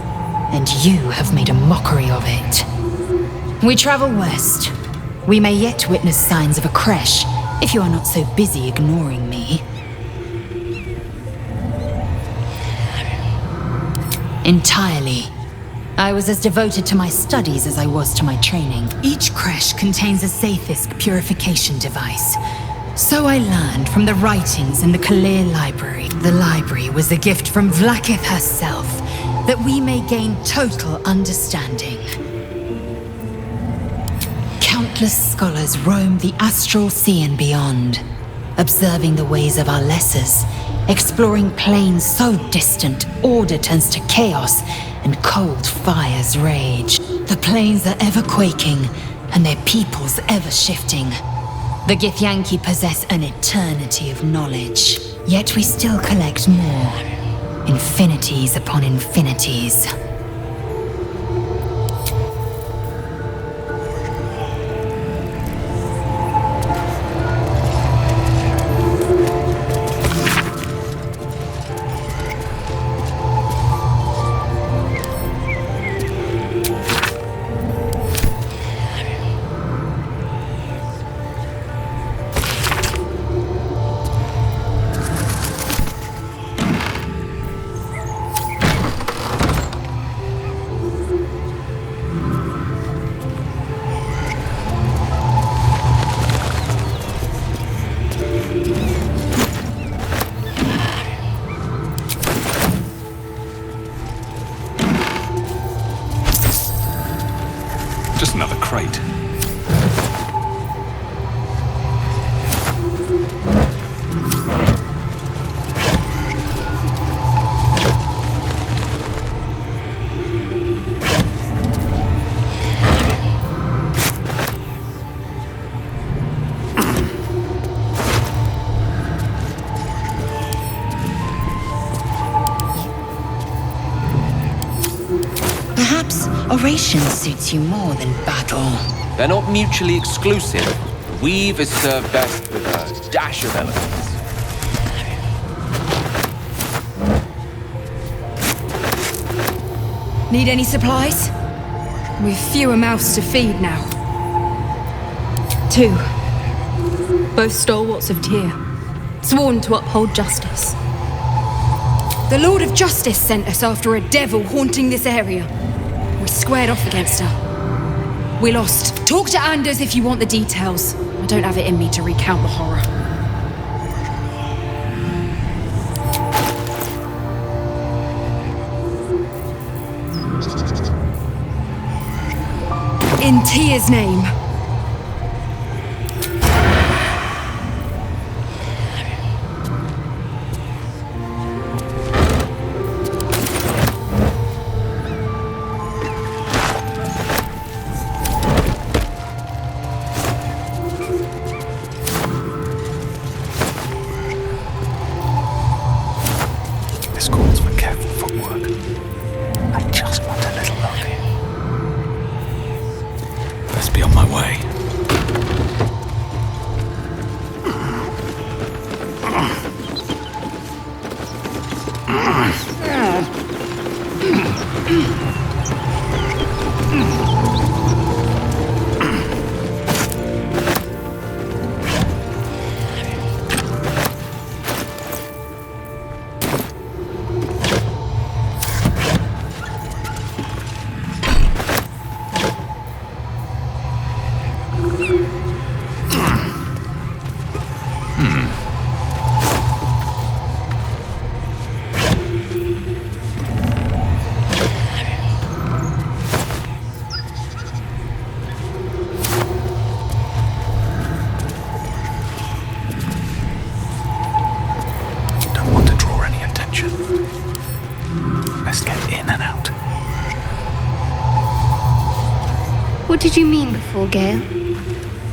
and you have made a mockery of it. We travel west. We may yet witness signs of a crash, if you are not so busy ignoring me. Entirely. I was as devoted to my studies as I was to my training. Each crash contains a Scythisk purification device. So I learned from the writings in the Kalir Library. The library was a gift from Vlaakith herself, that we may gain total understanding. Countless scholars roam the astral sea and beyond, observing the ways of our lessers, exploring planes so distant order turns to chaos and cold fires rage. The planes are ever quaking and their peoples ever shifting. The Githyanki possess an eternity of knowledge, yet we still collect more. Infinities upon infinities. Just another crate. Perhaps oration suits you more than battle. They're not mutually exclusive. Weave is served best with a dash of elegance. Need any supplies? We've fewer mouths to feed now. 2. Both stalwarts of Tyr, sworn to uphold justice. The Lord of Justice sent us after a devil haunting this area. We squared off against her. We're lost. Talk to Anders if you want the details. I don't have it in me to recount the horror. In Tia's name. This calls for careful footwork. I just want a little look. Let's be on my way. What did you mean before, Gale?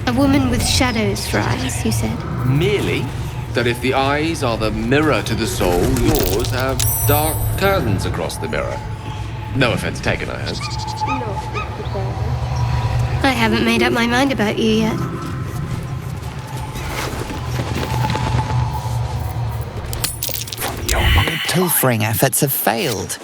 A woman with shadows for eyes, you said? Merely that if the eyes are the mirror to the soul, yours have dark curtains across the mirror. No offense taken, I hope. I haven't made up my mind about you yet. Your pilfering efforts have failed.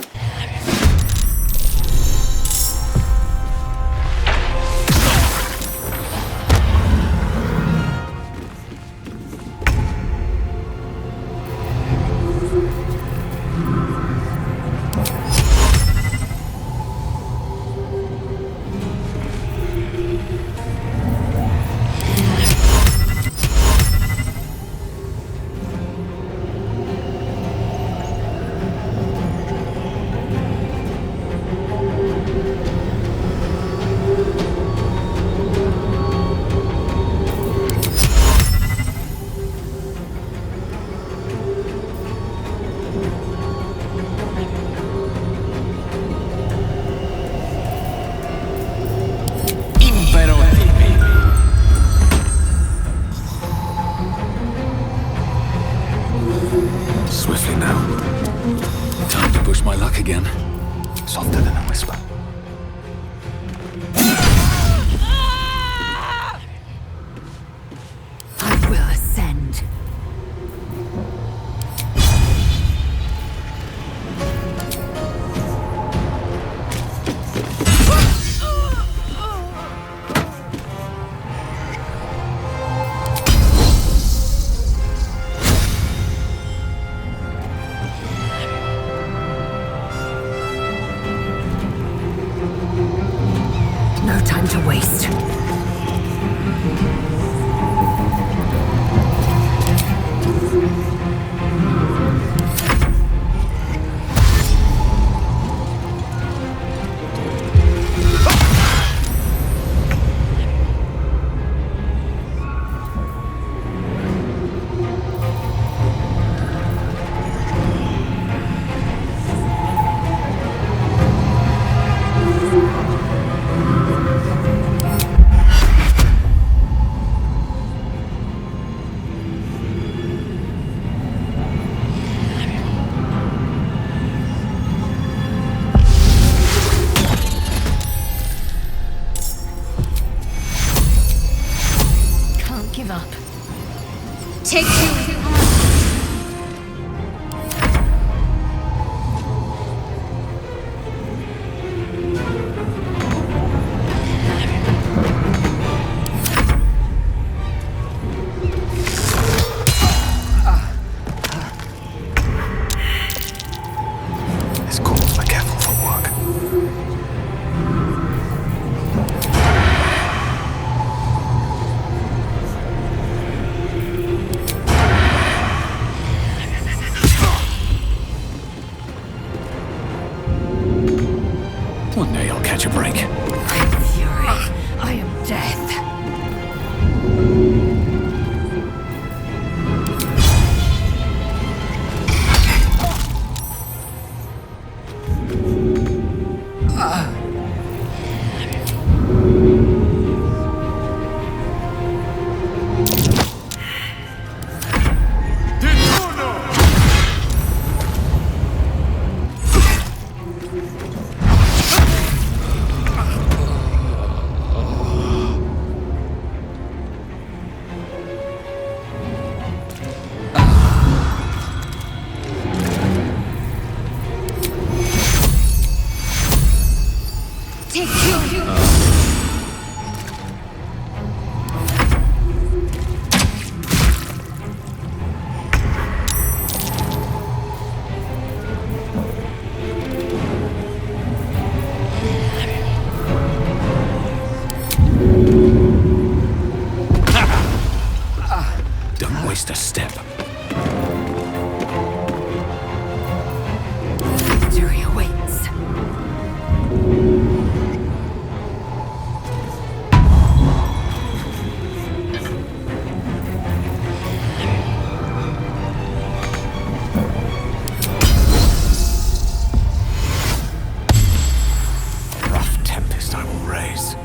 Swiftly now. Time to push my luck again. Softer than a whisper. I will ascend. No time to waste. catch a break. Fury, I am death. Waste a step. Victory awaits. A rough tempest I will raise.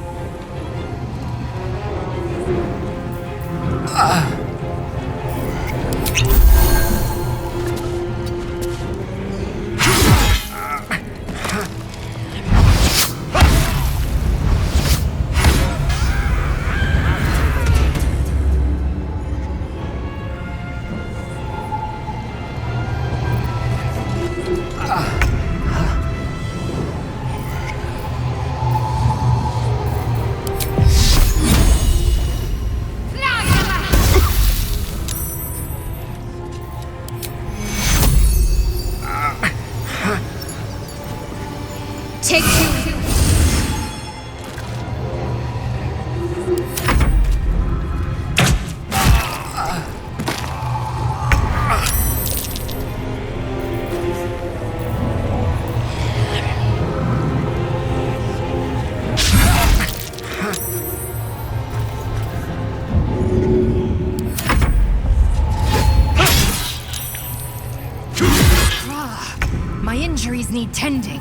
My injuries need tending.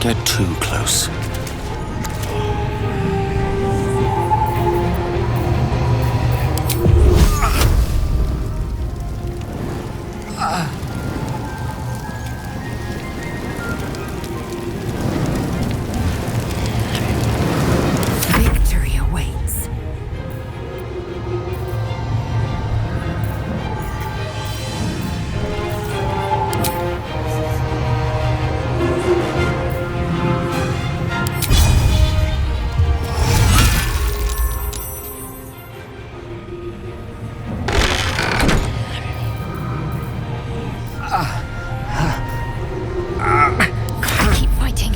Get too close. Keep fighting.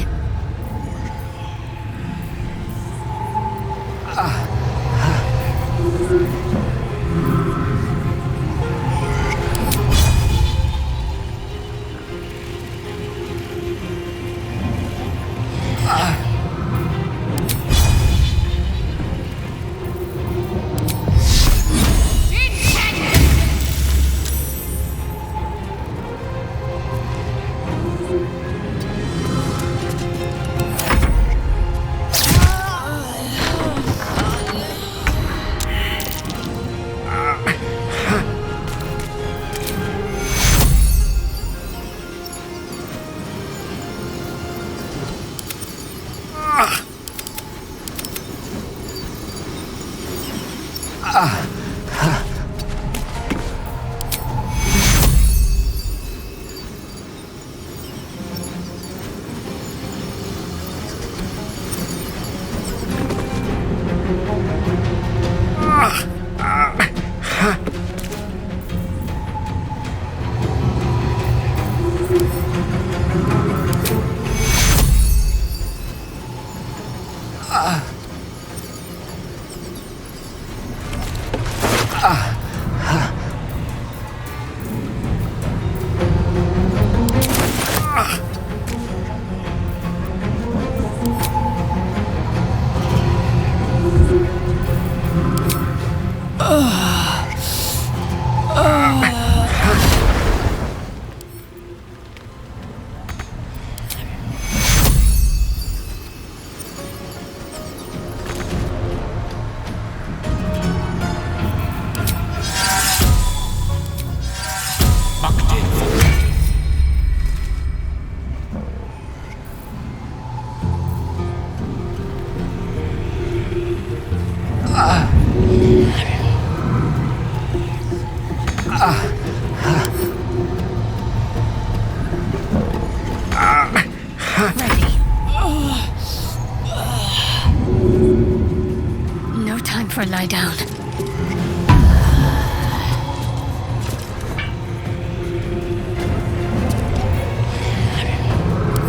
No time for a lie down.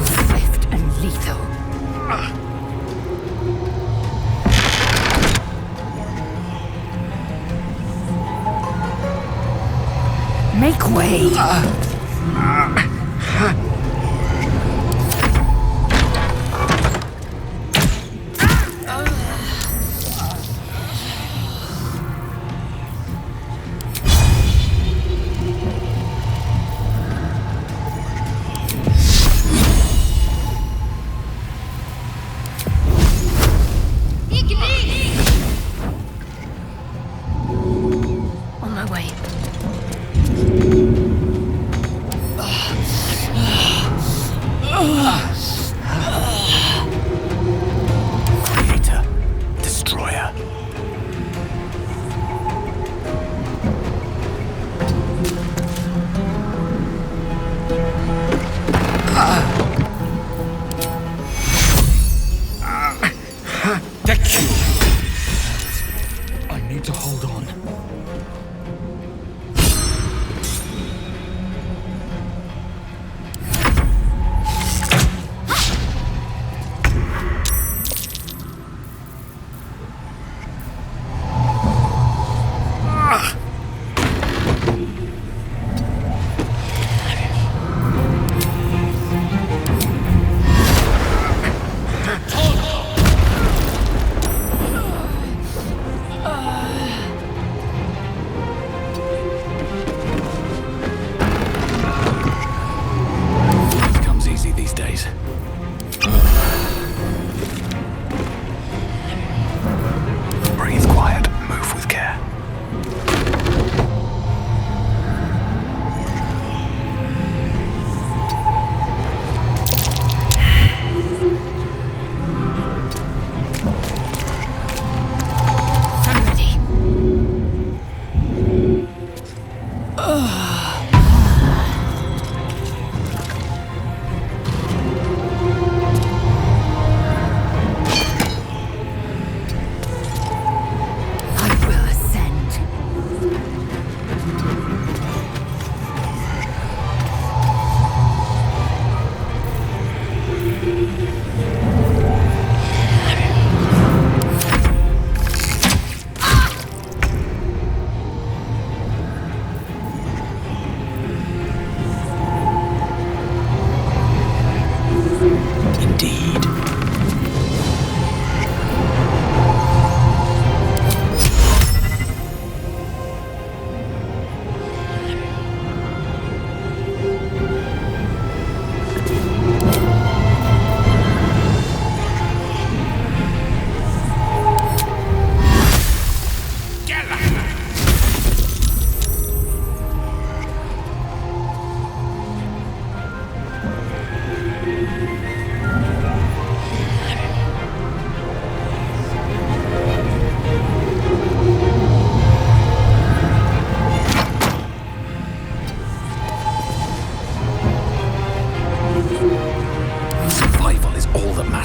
Swift and lethal. Make way. On my way.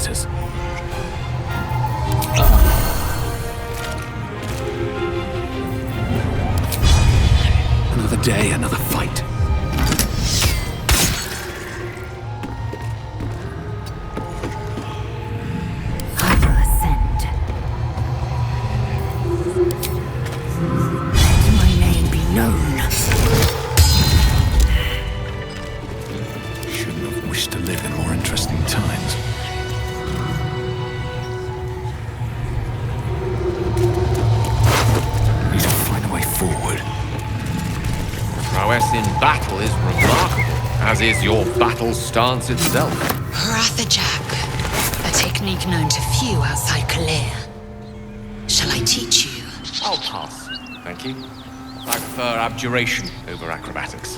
matters. Another day, another fight. I will ascend. Let my name be known. Shouldn't have wished to live in more interesting times. Need to find a way forward. Prowess in battle is remarkable, as is your battle stance itself. Rathajak, a technique known to few outside Kalir. Shall I teach you? I'll pass, thank you. I prefer abjuration over acrobatics.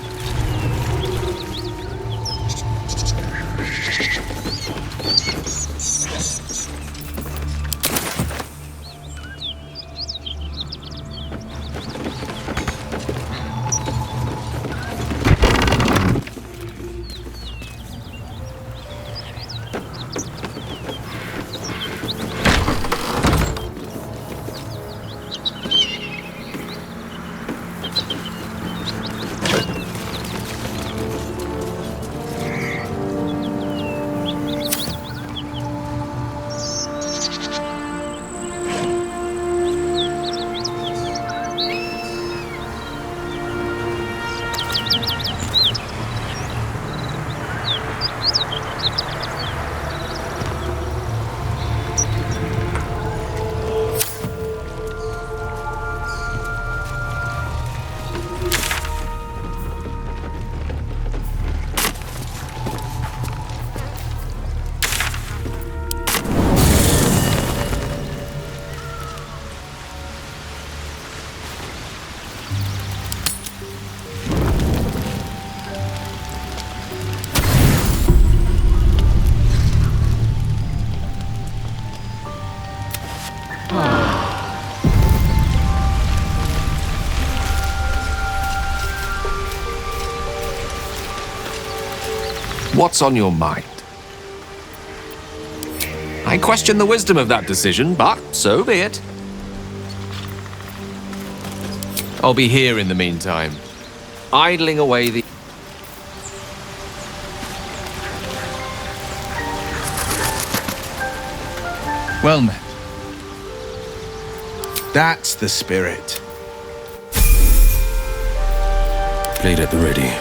What's on your mind? I question the wisdom of that decision, but so be it. I'll be here in the meantime, idling away the... Well met. That's the spirit. Blade at the ready.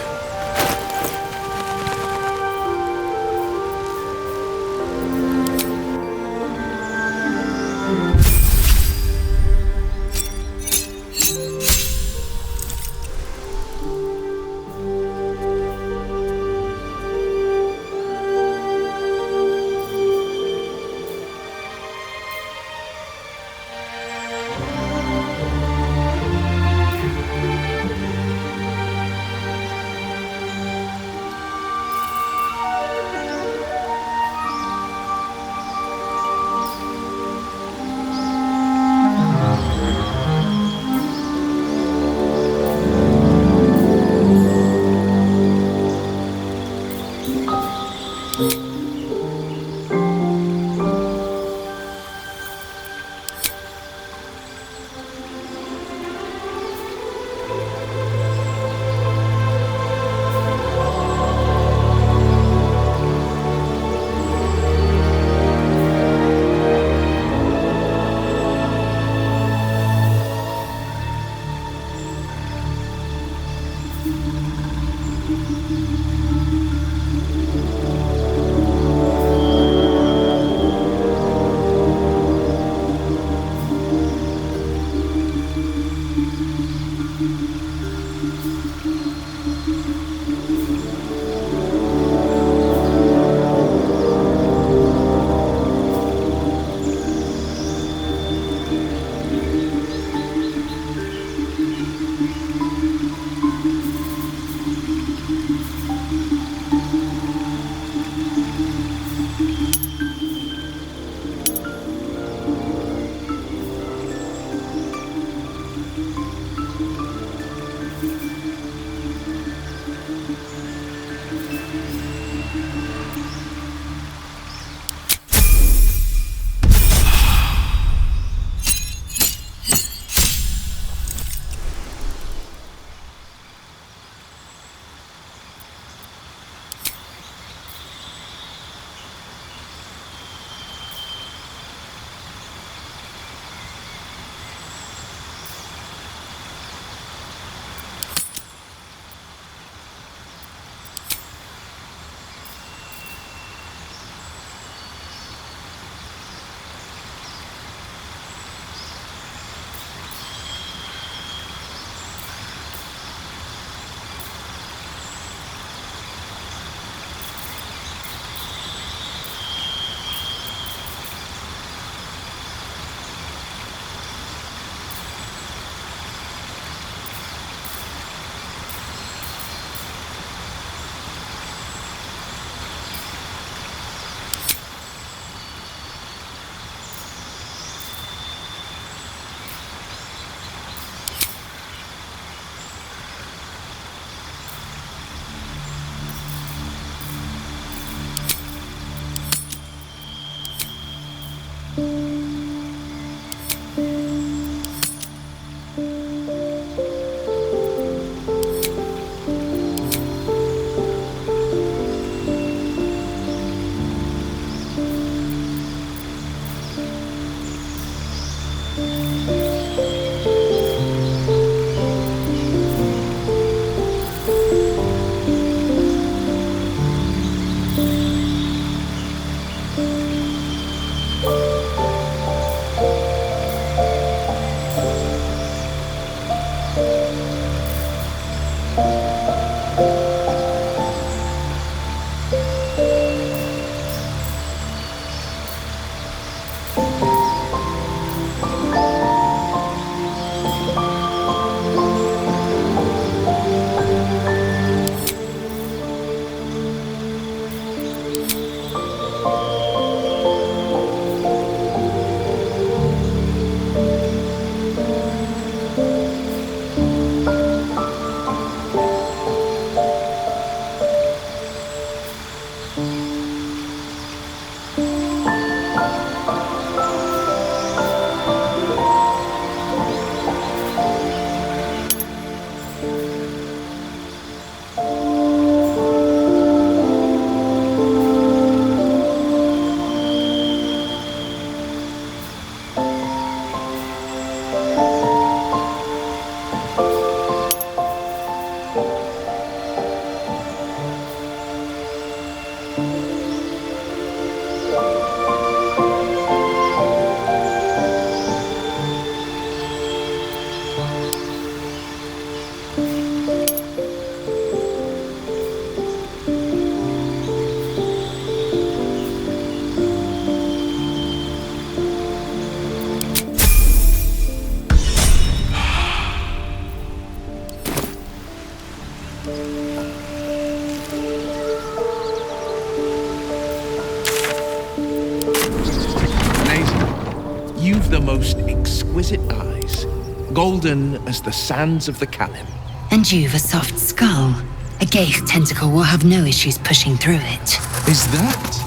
the most exquisite eyes, golden as the sands of the Kalim. And you've a soft skull. A Gaith tentacle will have no issues pushing through it. Is that?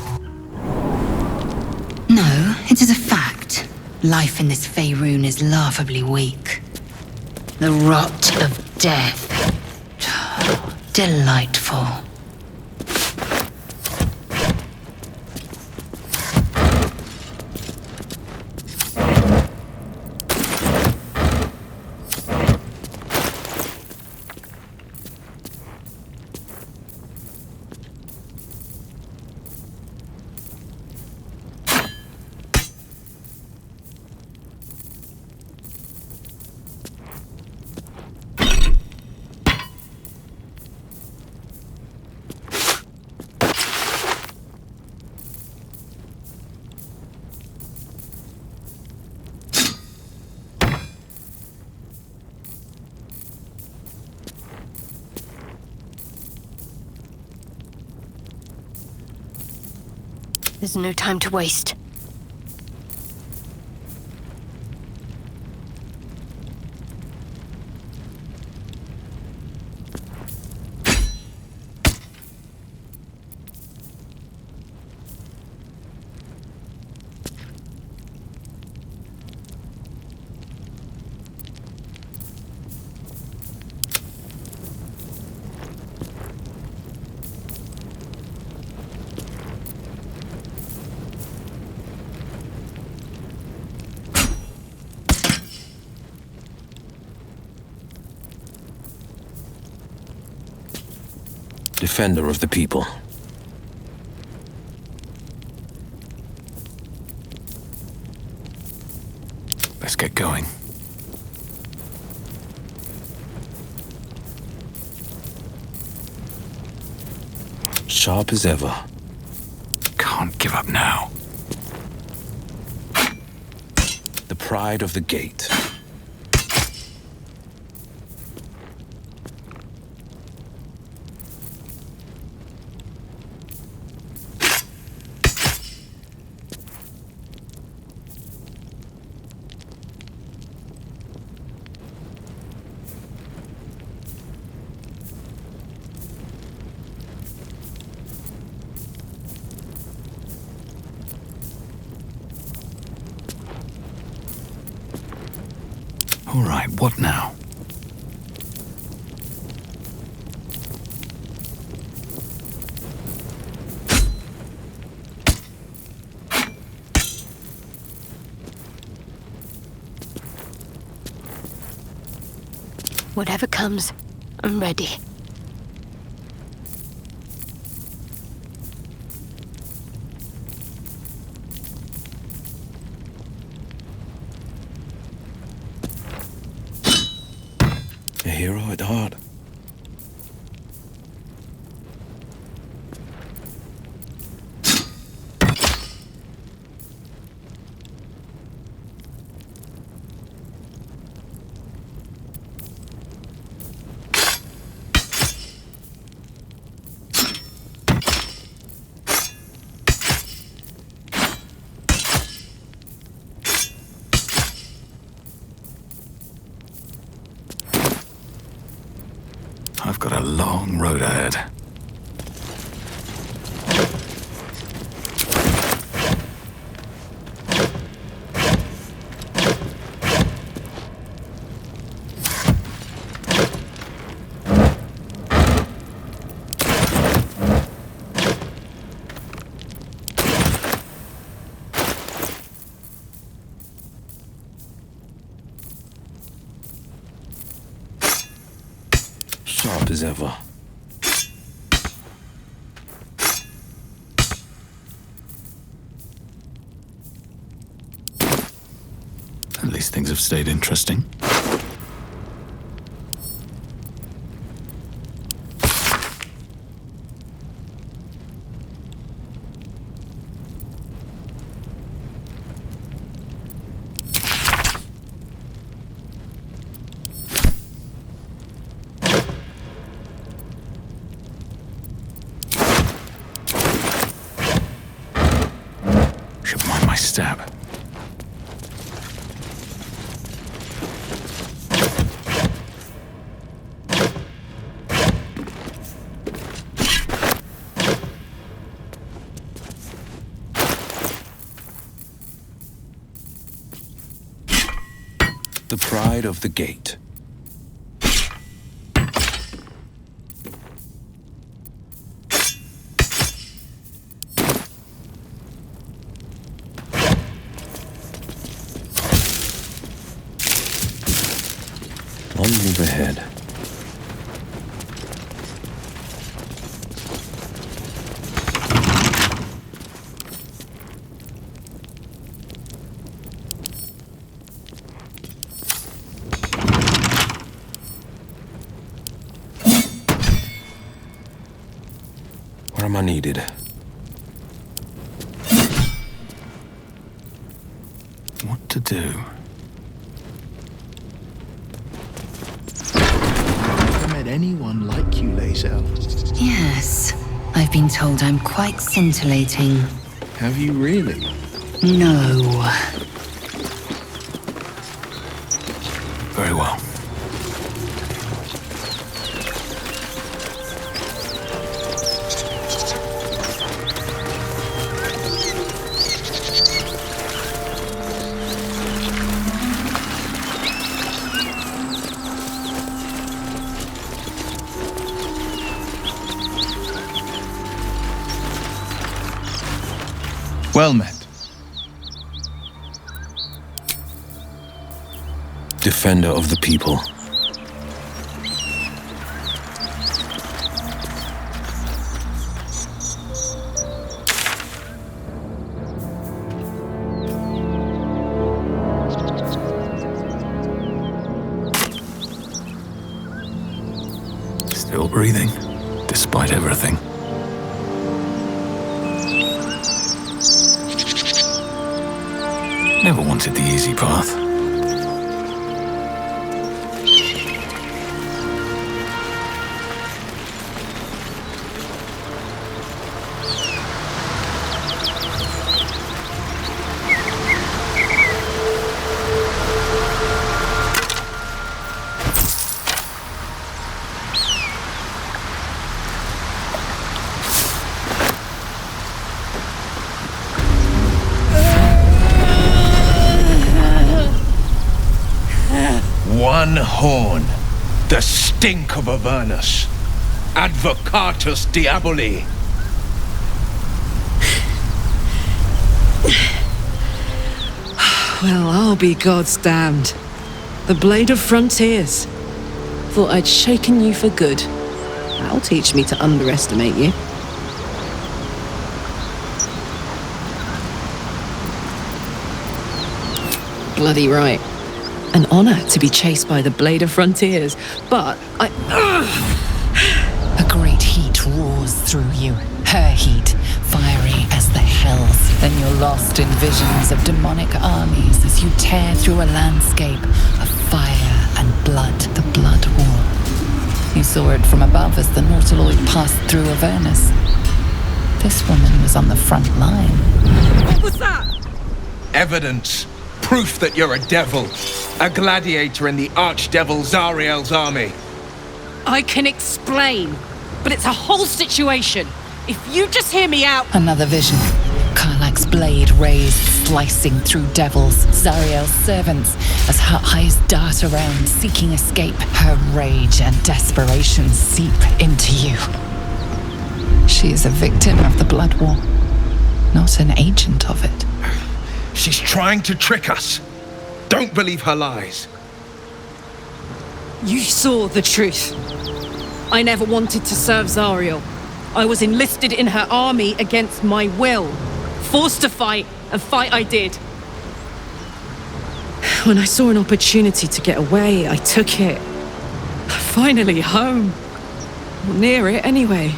No, it is a fact. Life in this Faerun is laughably weak. The rot of death. Delightful. There's no time to waste. Defender of the people. Let's get going. Sharp as ever. Can't give up now. The pride of the gate. All right, what now? Whatever comes, I'm ready. A hero at heart. I've got a long road ahead. Sharp as ever. At least things have stayed interesting. Should mind my step. The pride of the gate. One move ahead. Where am I needed? What to do? Anyone like you, Lazel? Yes. I've been told I'm quite scintillating. Have you really? No. Very well. Well met. Defender of the people. Still breathing, despite everything. Never wanted the easy path. One horn, the stink of Avernus, advocatus diaboli. Well, I'll be God's damned. The Blade of Frontiers. Thought I'd shaken you for good. That'll teach me to underestimate you. Bloody right. An honor to be chased by the Blade of Frontiers, but A great heat roars through you. Her heat, fiery as the hells. Then you're lost in visions of demonic armies as you tear through a landscape of fire and blood. The Blood War. You saw it from above as the Nautiloid passed through Avernus. This woman was on the front line. What was that? Evidence. Proof that you're a devil. A gladiator in the archdevil Zariel's army. I can explain, but it's a whole situation. If you just hear me out... Another vision. Karlach's blade raised, slicing through devils, Zariel's servants, as her eyes dart around, seeking escape. Her rage and desperation seep into you. She is a victim of the Blood War, not an agent of it. She's trying to trick us. Don't believe her lies. You saw the truth. I never wanted to serve Zariel. I was enlisted in her army against my will. Forced to fight, and fight I did. When I saw an opportunity to get away, I took it. Finally home. Or near it, anyway.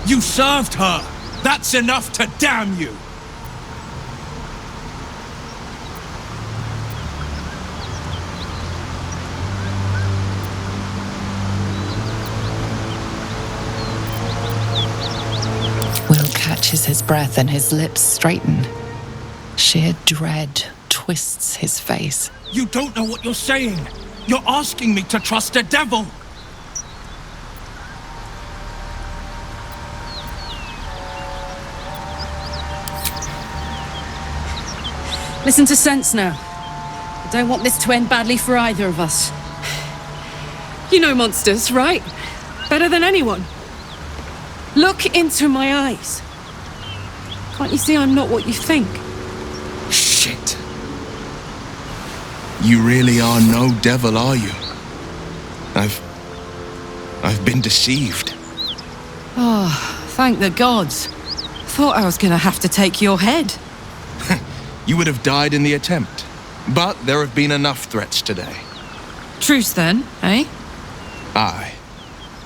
You served her! That's enough to damn you! Will catches his breath and his lips straighten. Sheer dread twists his face. You don't know what you're saying! You're asking me to trust a devil! Listen to sense now. Don't want this to end badly for either of us. You know monsters, right? Better than anyone. Look into my eyes. Can't you see I'm not what you think? Shit. You really are no devil, are you? I've been deceived. Oh, thank the gods. Thought I was gonna have to take your head. You would have died in the attempt. But there have been enough threats today. Truce then, eh? Aye.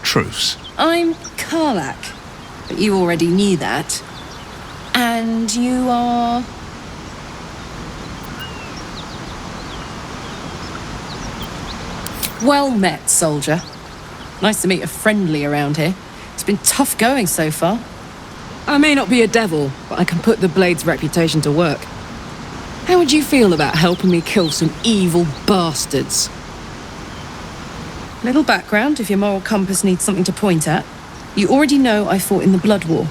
Truce. I'm Karlak, but you already knew that. And you are... Well met, soldier. Nice to meet a friendly around here. It's been tough going so far. I may not be a devil, but I can put the Blade's reputation to work. How would you feel about helping me kill some evil bastards? Little background, if your moral compass needs something to point at. You already know I fought in the Blood War.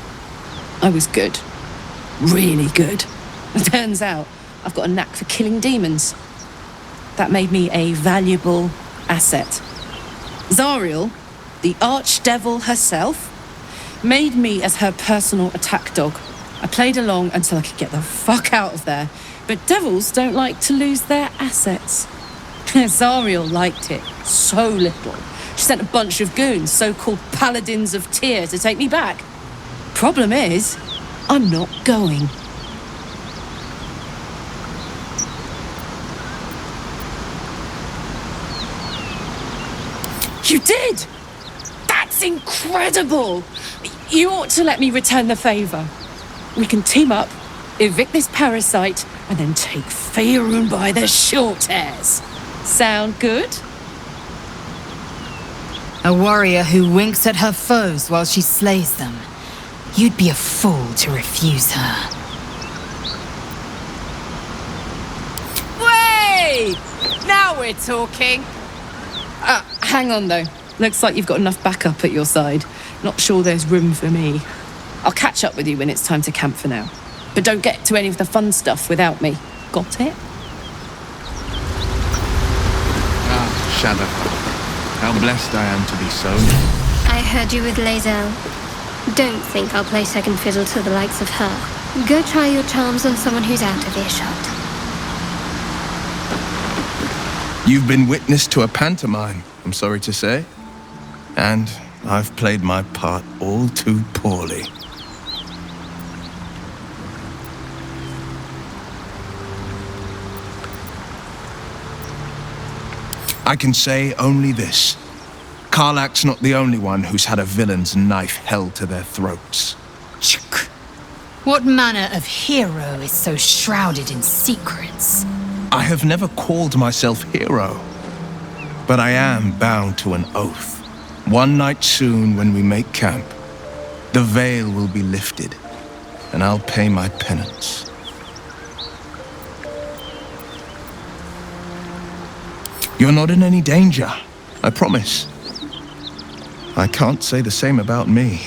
I was good. Really good. Turns out, I've got a knack for killing demons. That made me a valuable asset. Zariel, the archdevil herself, made me as her personal attack dog. I played along until I could get the fuck out of there. But devils don't like to lose their assets. Zariel liked it so little. She sent a bunch of goons, so-called paladins of Tyr, to take me back. Problem is, I'm not going. You did! That's incredible! You ought to let me return the favor. We can team up, evict this parasite, and then take Faerun by the short hairs. Sound good? A warrior who winks at her foes while she slays them. You'd be a fool to refuse her. Wait! Now we're talking. Hang on though. Looks like you've got enough backup at your side. Not sure there's room for me. I'll catch up with you when it's time to camp for now. But don't get to any of the fun stuff without me. Got it? Shadow. How blessed I am to be so. I heard you with Lae'zel. Don't think I'll play second fiddle to the likes of her. Go try your charms on someone who's out of earshot. You've been witness to a pantomime, I'm sorry to say. And I've played my part all too poorly. I can say only this. Karlak's not the only one who's had a villain's knife held to their throats. What manner of hero is so shrouded in secrets? I have never called myself hero, but I am bound to an oath. One night soon when we make camp, the veil will be lifted, and I'll pay my penance. You're not in any danger, I promise. I can't say the same about me.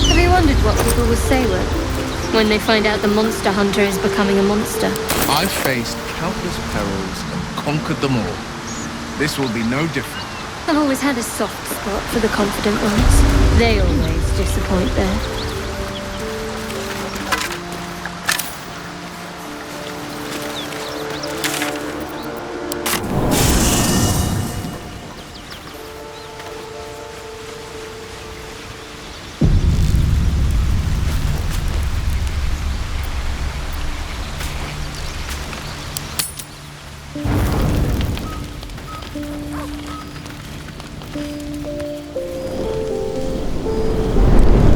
Have you wondered what people will say when they find out the monster hunter is becoming a monster? I've faced countless perils and conquered them all. This will be no different. I've always had a soft spot for the confident ones. They always disappoint there.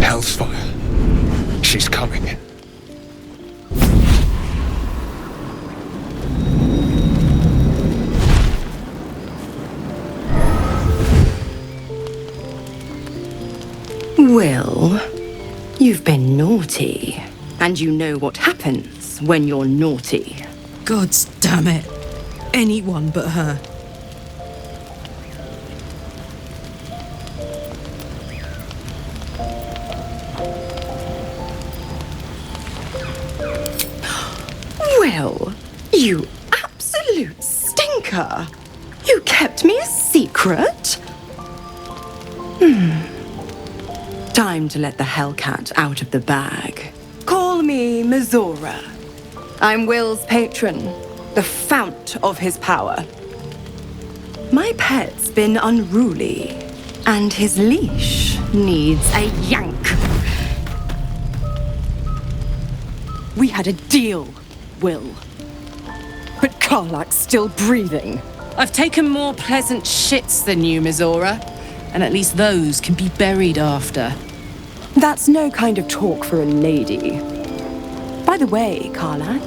Hellsfire. She's coming. Well, you've been naughty. And you know what happens when you're naughty. Gods damn it. Anyone but her. Will, you absolute stinker! You kept me a secret? Time to let the Hellcat out of the bag. Call me Mizora. I'm Will's patron, the fount of his power. My pet's been unruly, and his leash needs a yank. We had a deal, Will. But Karlak's still breathing. I've taken more pleasant shits than you, Mizora. And at least those can be buried after. That's no kind of talk for a lady. By the way, Karlak,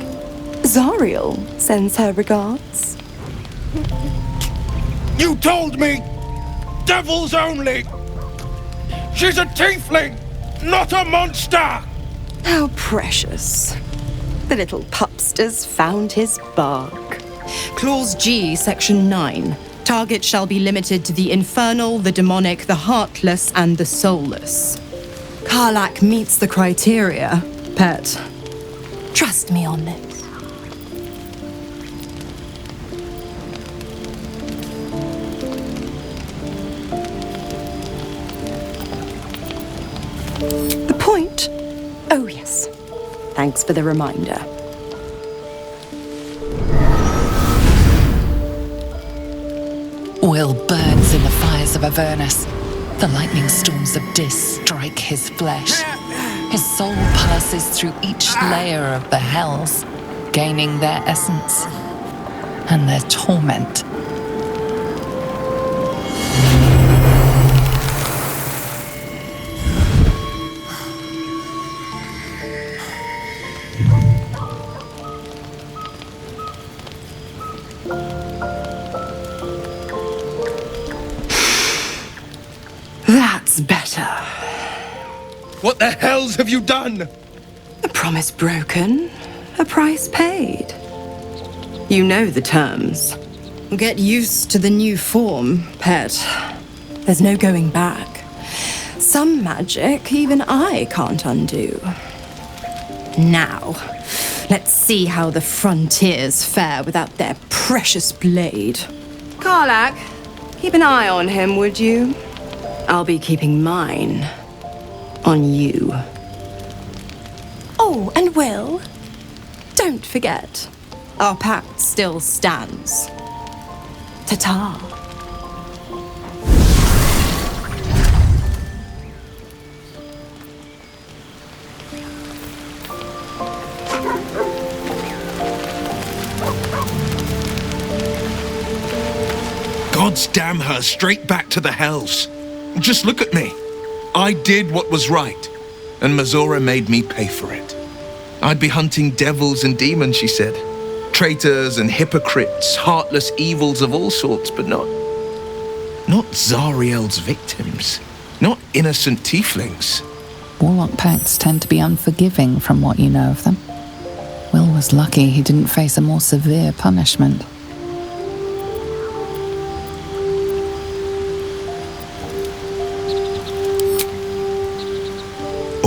Zariel sends her regards. You told me! Devils only! She's a tiefling, not a monster! How precious. The little pupster's found his bark. Clause G, Section 9. Target shall be limited to the infernal, the demonic, the heartless, and the soulless. Karlak meets the criteria, pet. Trust me on this. The point? Oh, yes. Thanks for the reminder. Will burns in the fires of Avernus. The lightning storms of Dis strike his flesh. His soul passes through each layer of the hells, gaining their essence and their torment. That's better. What the hells have you done? A promise broken, a price paid. You know the terms. Get used to the new form, pet. There's no going back. Some magic even I can't undo. Now, let's see how the frontiers fare without their precious blade. Karlak, keep an eye on him, would you? I'll be keeping mine on you. Oh, and Will, don't forget, our pact still stands. Ta-ta. Gods damn her, straight back to the hells. Just look at me. I did what was right, and Mizora made me pay for it. I'd be hunting devils and demons, she said. Traitors and hypocrites, heartless evils of all sorts, but not Zariel's victims. Not innocent tieflings. Warlock pacts tend to be unforgiving from what you know of them. Will was lucky he didn't face a more severe punishment.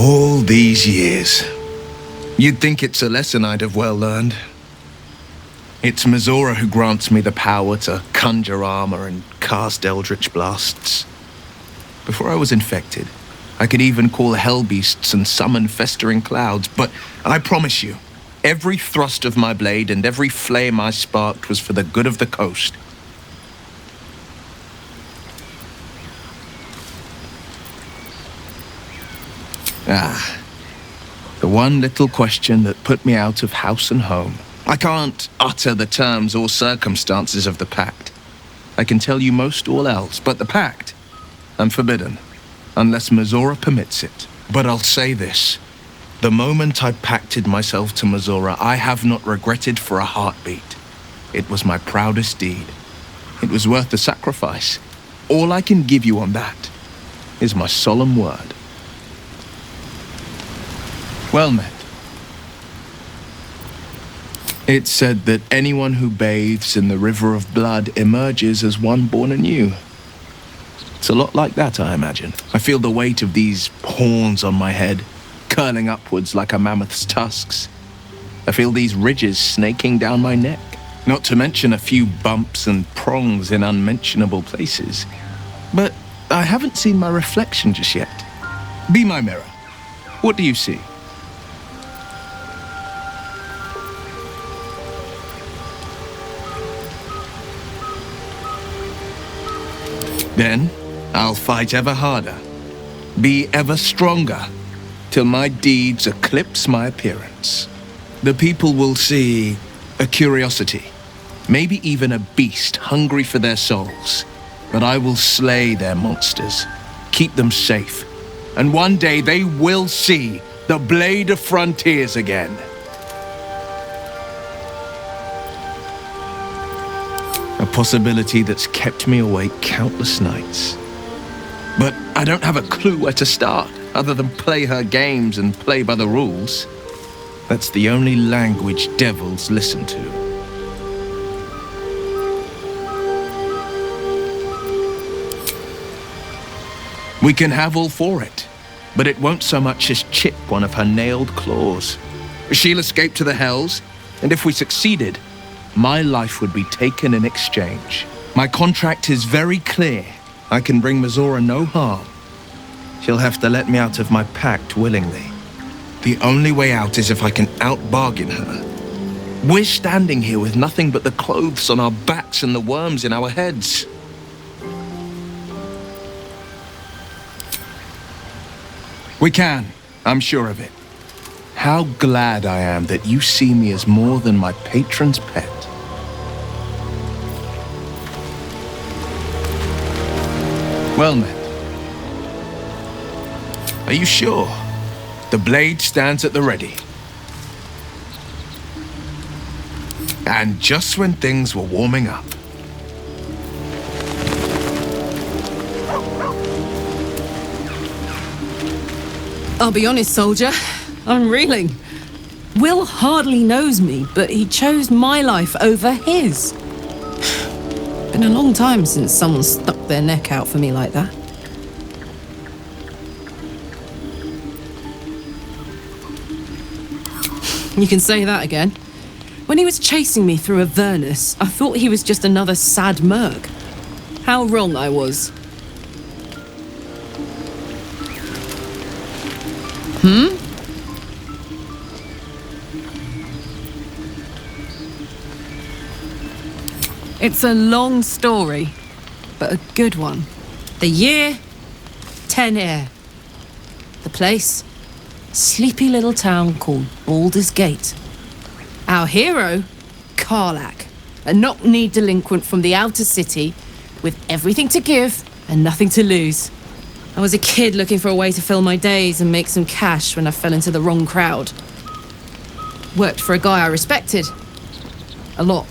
All these years. You'd think it's a lesson I'd have well learned. It's Mizora who grants me the power to conjure armor and cast eldritch blasts. Before I was infected, I could even call hell beasts and summon festering clouds, but I promise you, every thrust of my blade and every flame I sparked was for the good of the coast. The one little question that put me out of house and home. I can't utter the terms or circumstances of the pact. I can tell you most all else, but the pact, I'm forbidden, unless Mizora permits it. But I'll say this. The moment I pacted myself to Mizora, I have not regretted for a heartbeat. It was my proudest deed. It was worth the sacrifice. All I can give you on that is my solemn word. Well met. It's said that anyone who bathes in the river of blood emerges as one born anew. It's a lot like that, I imagine. I feel the weight of these horns on my head, curling upwards like a mammoth's tusks. I feel these ridges snaking down my neck. Not to mention a few bumps and prongs in unmentionable places. But I haven't seen my reflection just yet. Be my mirror. What do you see? Then, I'll fight ever harder, be ever stronger, till my deeds eclipse my appearance. The people will see a curiosity, maybe even a beast hungry for their souls. But I will slay their monsters, keep them safe, and one day they will see the Blade of Frontiers again. A possibility that's kept me awake countless nights. But I don't have a clue where to start, other than play her games and play by the rules. That's the only language devils listen to. We can have all for it, but it won't so much as chip one of her nailed claws. She'll escape to the Hells, and if we succeeded, my life would be taken in exchange. My contract is very clear. I can bring Mizora no harm. She'll have to let me out of my pact willingly. The only way out is if I can out-bargain her. We're standing here with nothing but the clothes on our backs and the worms in our heads. We can, I'm sure of it. How glad I am that you see me as more than my patron's pet. Well met. Are you sure? The blade stands at the ready. And just when things were warming up. I'll be honest, soldier. I'm reeling. Will hardly knows me, but he chose my life over his. Been a long time since someone stuck their neck out for me like that. You can say that again. When he was chasing me through Avernus, I thought he was just another sad merc. How wrong I was. It's a long story, but a good one. The year, 10 Air. The place, sleepy little town called Baldur's Gate. Our hero, Karlach, a knock-kneed delinquent from the outer city with everything to give and nothing to lose. I was a kid looking for a way to fill my days and make some cash when I fell into the wrong crowd. Worked for a guy I respected. A lot.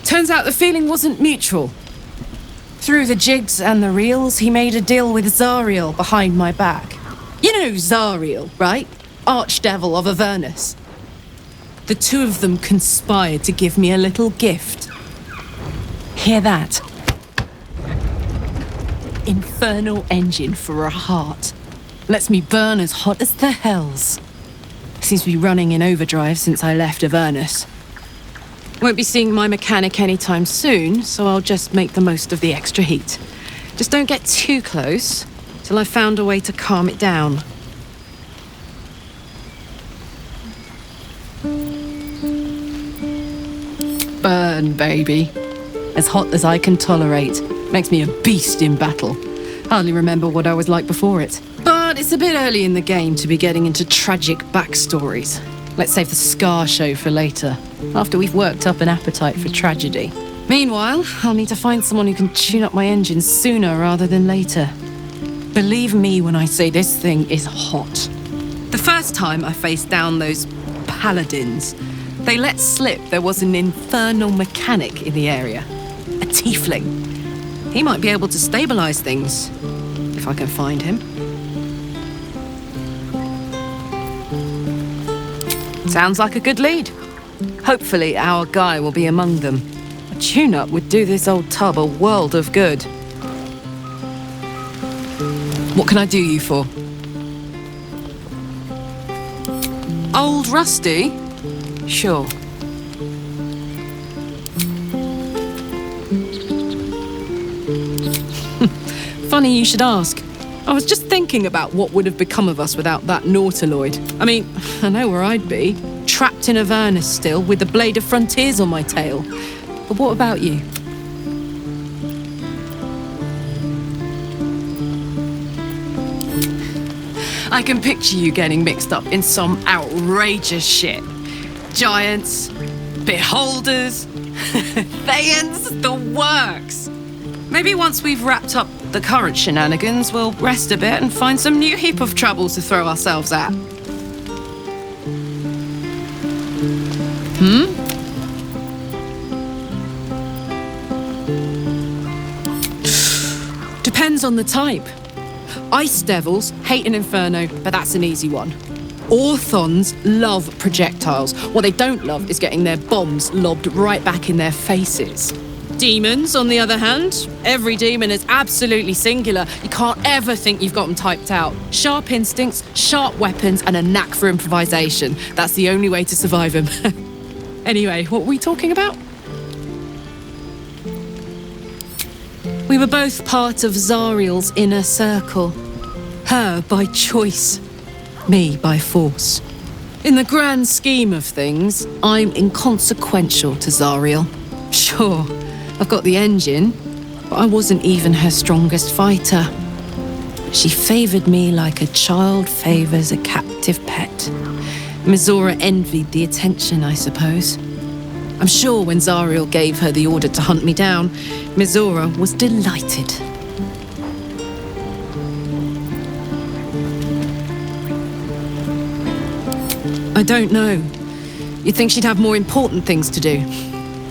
Turns out the feeling wasn't mutual. Through the jigs and the reels, he made a deal with Zariel behind my back. You know Zariel, right? Archdevil of Avernus. The two of them conspired to give me a little gift. Hear that? Infernal engine for a heart. Lets me burn as hot as the hells. Seems to be running in overdrive since I left Avernus. Won't be seeing my mechanic anytime soon, so I'll just make the most of the extra heat. Just don't get too close till I've found a way to calm it down. Burn, baby. As hot as I can tolerate. Makes me a beast in battle. Hardly remember what I was like before it. But it's a bit early in the game to be getting into tragic backstories. Let's save the Scar show for later, after we've worked up an appetite for tragedy. Meanwhile, I'll need to find someone who can tune up my engine sooner rather than later. Believe me when I say this thing is hot. The first time I faced down those paladins, they let slip there was an infernal mechanic in the area. A tiefling. He might be able to stabilize things, if I can find him. Sounds like a good lead. Hopefully our guy will be among them. A tune-up would do this old tub a world of good. What can I do you for? Old Rusty? Sure. Funny you should ask. I was just thinking about what would have become of us without that Nautiloid. I mean, I know where I'd be. Trapped in Avernus still, with the Blade of Frontiers on my tail. But what about you? I can picture you getting mixed up in some outrageous shit. Giants, beholders, Thayans, the works. Maybe once we've wrapped up the current shenanigans, we'll rest a bit and find some new heap of troubles to throw ourselves at. Depends on the type. Ice Devils hate an inferno, but that's an easy one. Orthons love projectiles. What they don't love is getting their bombs lobbed right back in their faces. Demons, on the other hand, every demon is absolutely singular. You can't ever think you've got them typed out. Sharp instincts, sharp weapons, and a knack for improvisation. That's the only way to survive them. Anyway, what were we talking about? We were both part of Zariel's inner circle. Her by choice, me by force. In the grand scheme of things, I'm inconsequential to Zariel. Sure, I've got the engine, but I wasn't even her strongest fighter. She favoured me like a child favours a captive pet. Mizora envied the attention, I suppose. I'm sure when Zariel gave her the order to hunt me down, Mizora was delighted. I don't know. You'd think she'd have more important things to do.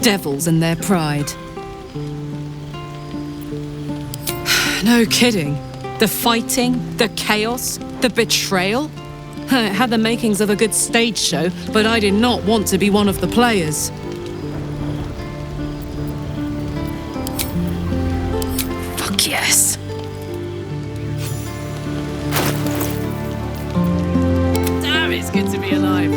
Devils and their pride. No kidding. The fighting, the chaos, the betrayal. It had the makings of a good stage show, but I did not want to be one of the players. Fuck yes. Damn, it's good to be alive.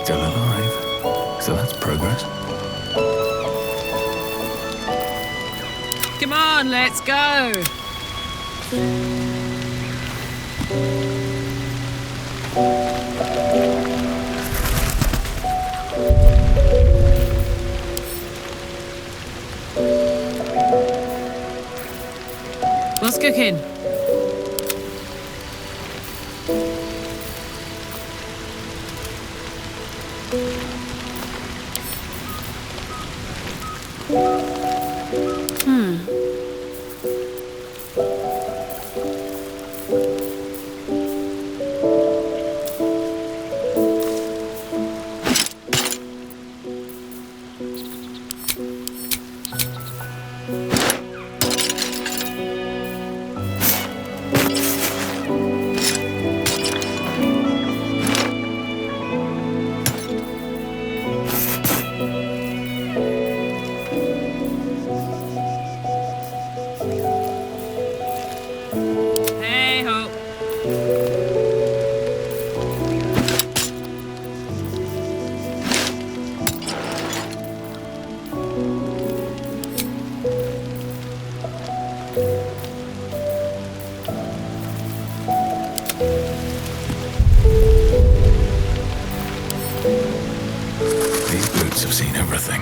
Still alive. So that's progress. Come on, let's go! What's cooking? Have seen everything.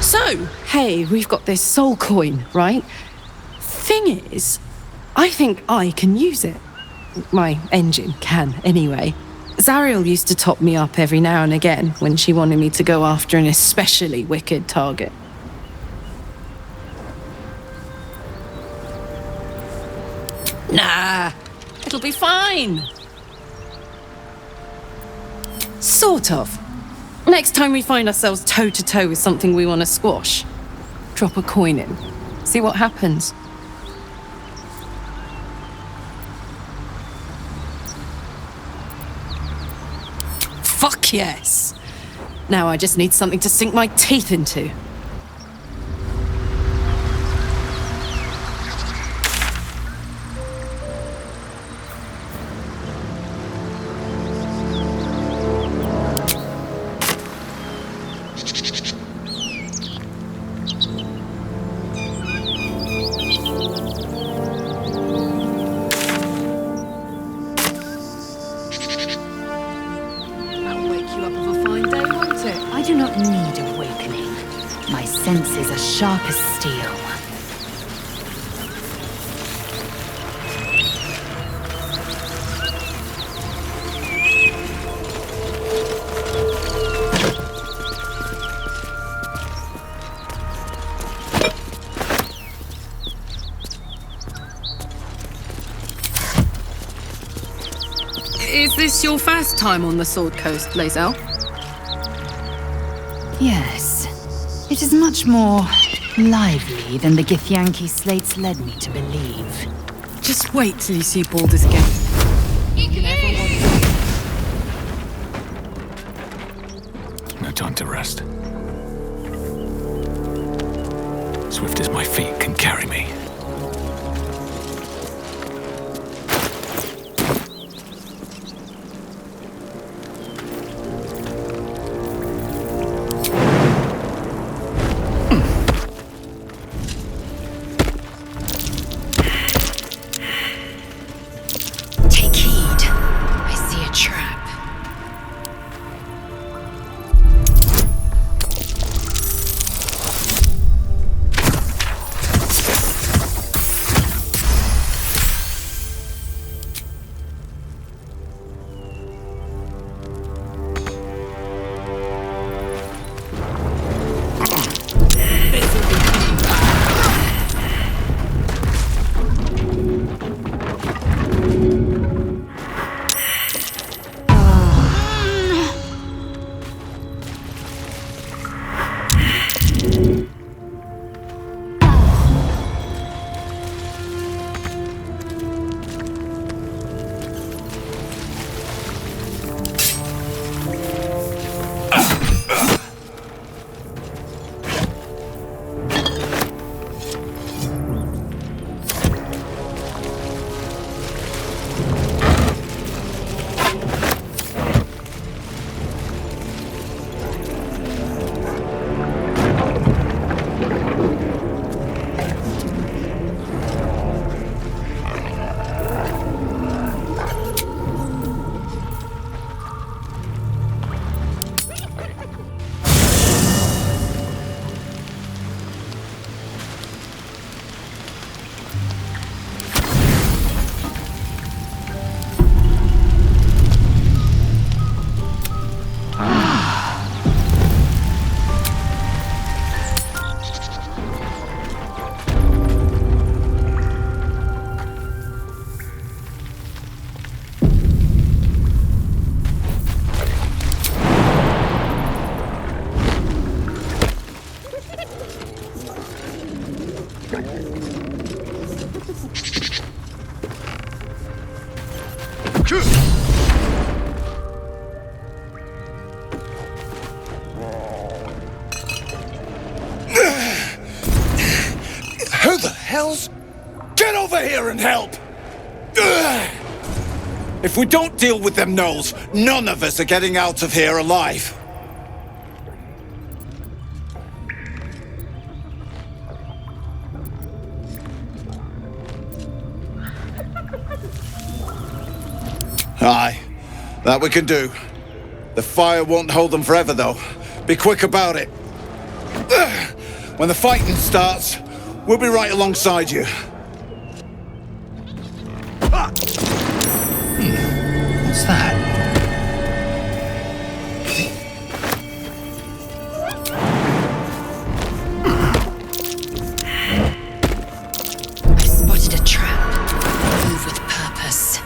So, hey, we've got this soul coin, right? Thing is, I think I can use it. My engine can, anyway. Zariel used to top me up every now and again when she wanted me to go after an especially wicked target. Nah, it'll be fine. Sort of. Next time we find ourselves toe-to-toe with something we want to squash, drop a coin in. See what happens. Fuck yes! Now I just need something to sink my teeth into. Senses are sharp as steel. Is this your first time on the Sword Coast, Lae'zel? Yes. It is much more lively than the Githyanki slates led me to believe. Just wait till you see Baldur's Gate. No time to rest. Swift as my feet can carry me. Who the hell's... Get over here and help! If we don't deal with them gnolls, none of us are getting out of here alive. Aye, that we can do. The fire won't hold them forever, though. Be quick about it. When the fighting starts, we'll be right alongside you. What's that? I spotted a trap. Move with purpose.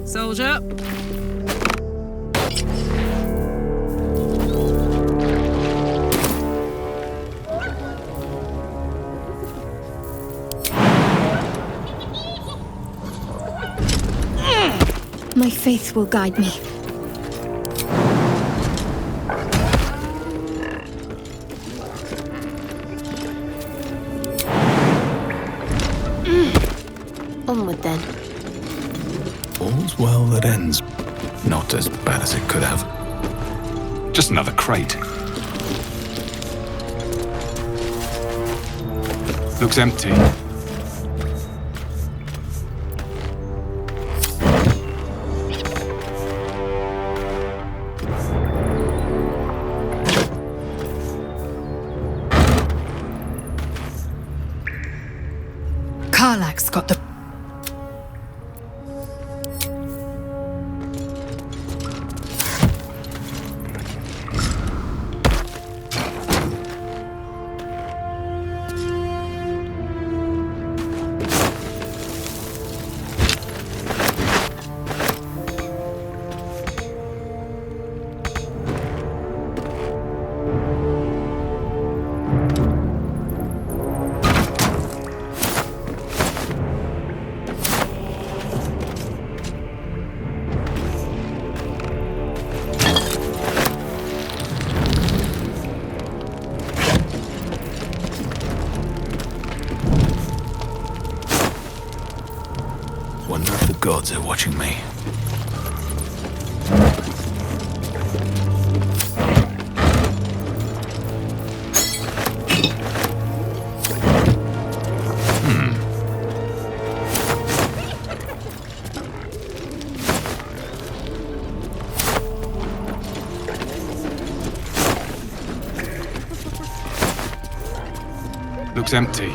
Soldier. My faith will guide me. Onward then. All's well that ends. Not as bad as it could have. Just another crate. Looks empty. Karlak's got the... Wonder if the gods are watching me. Looks empty.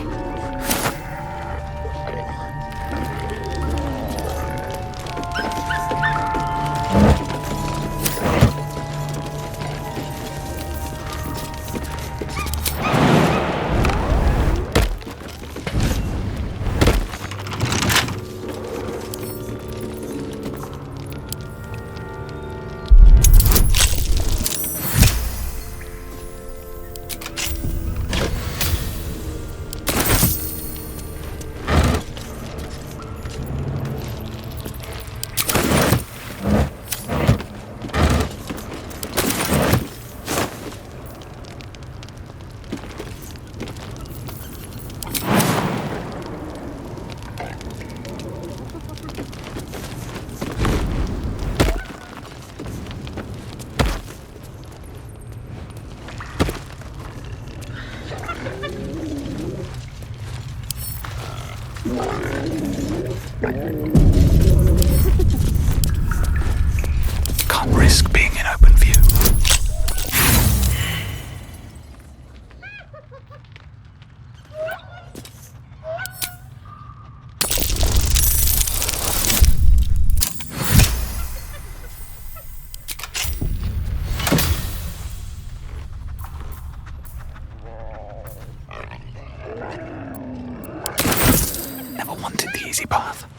can't risk being in open view. Never wanted the easy path.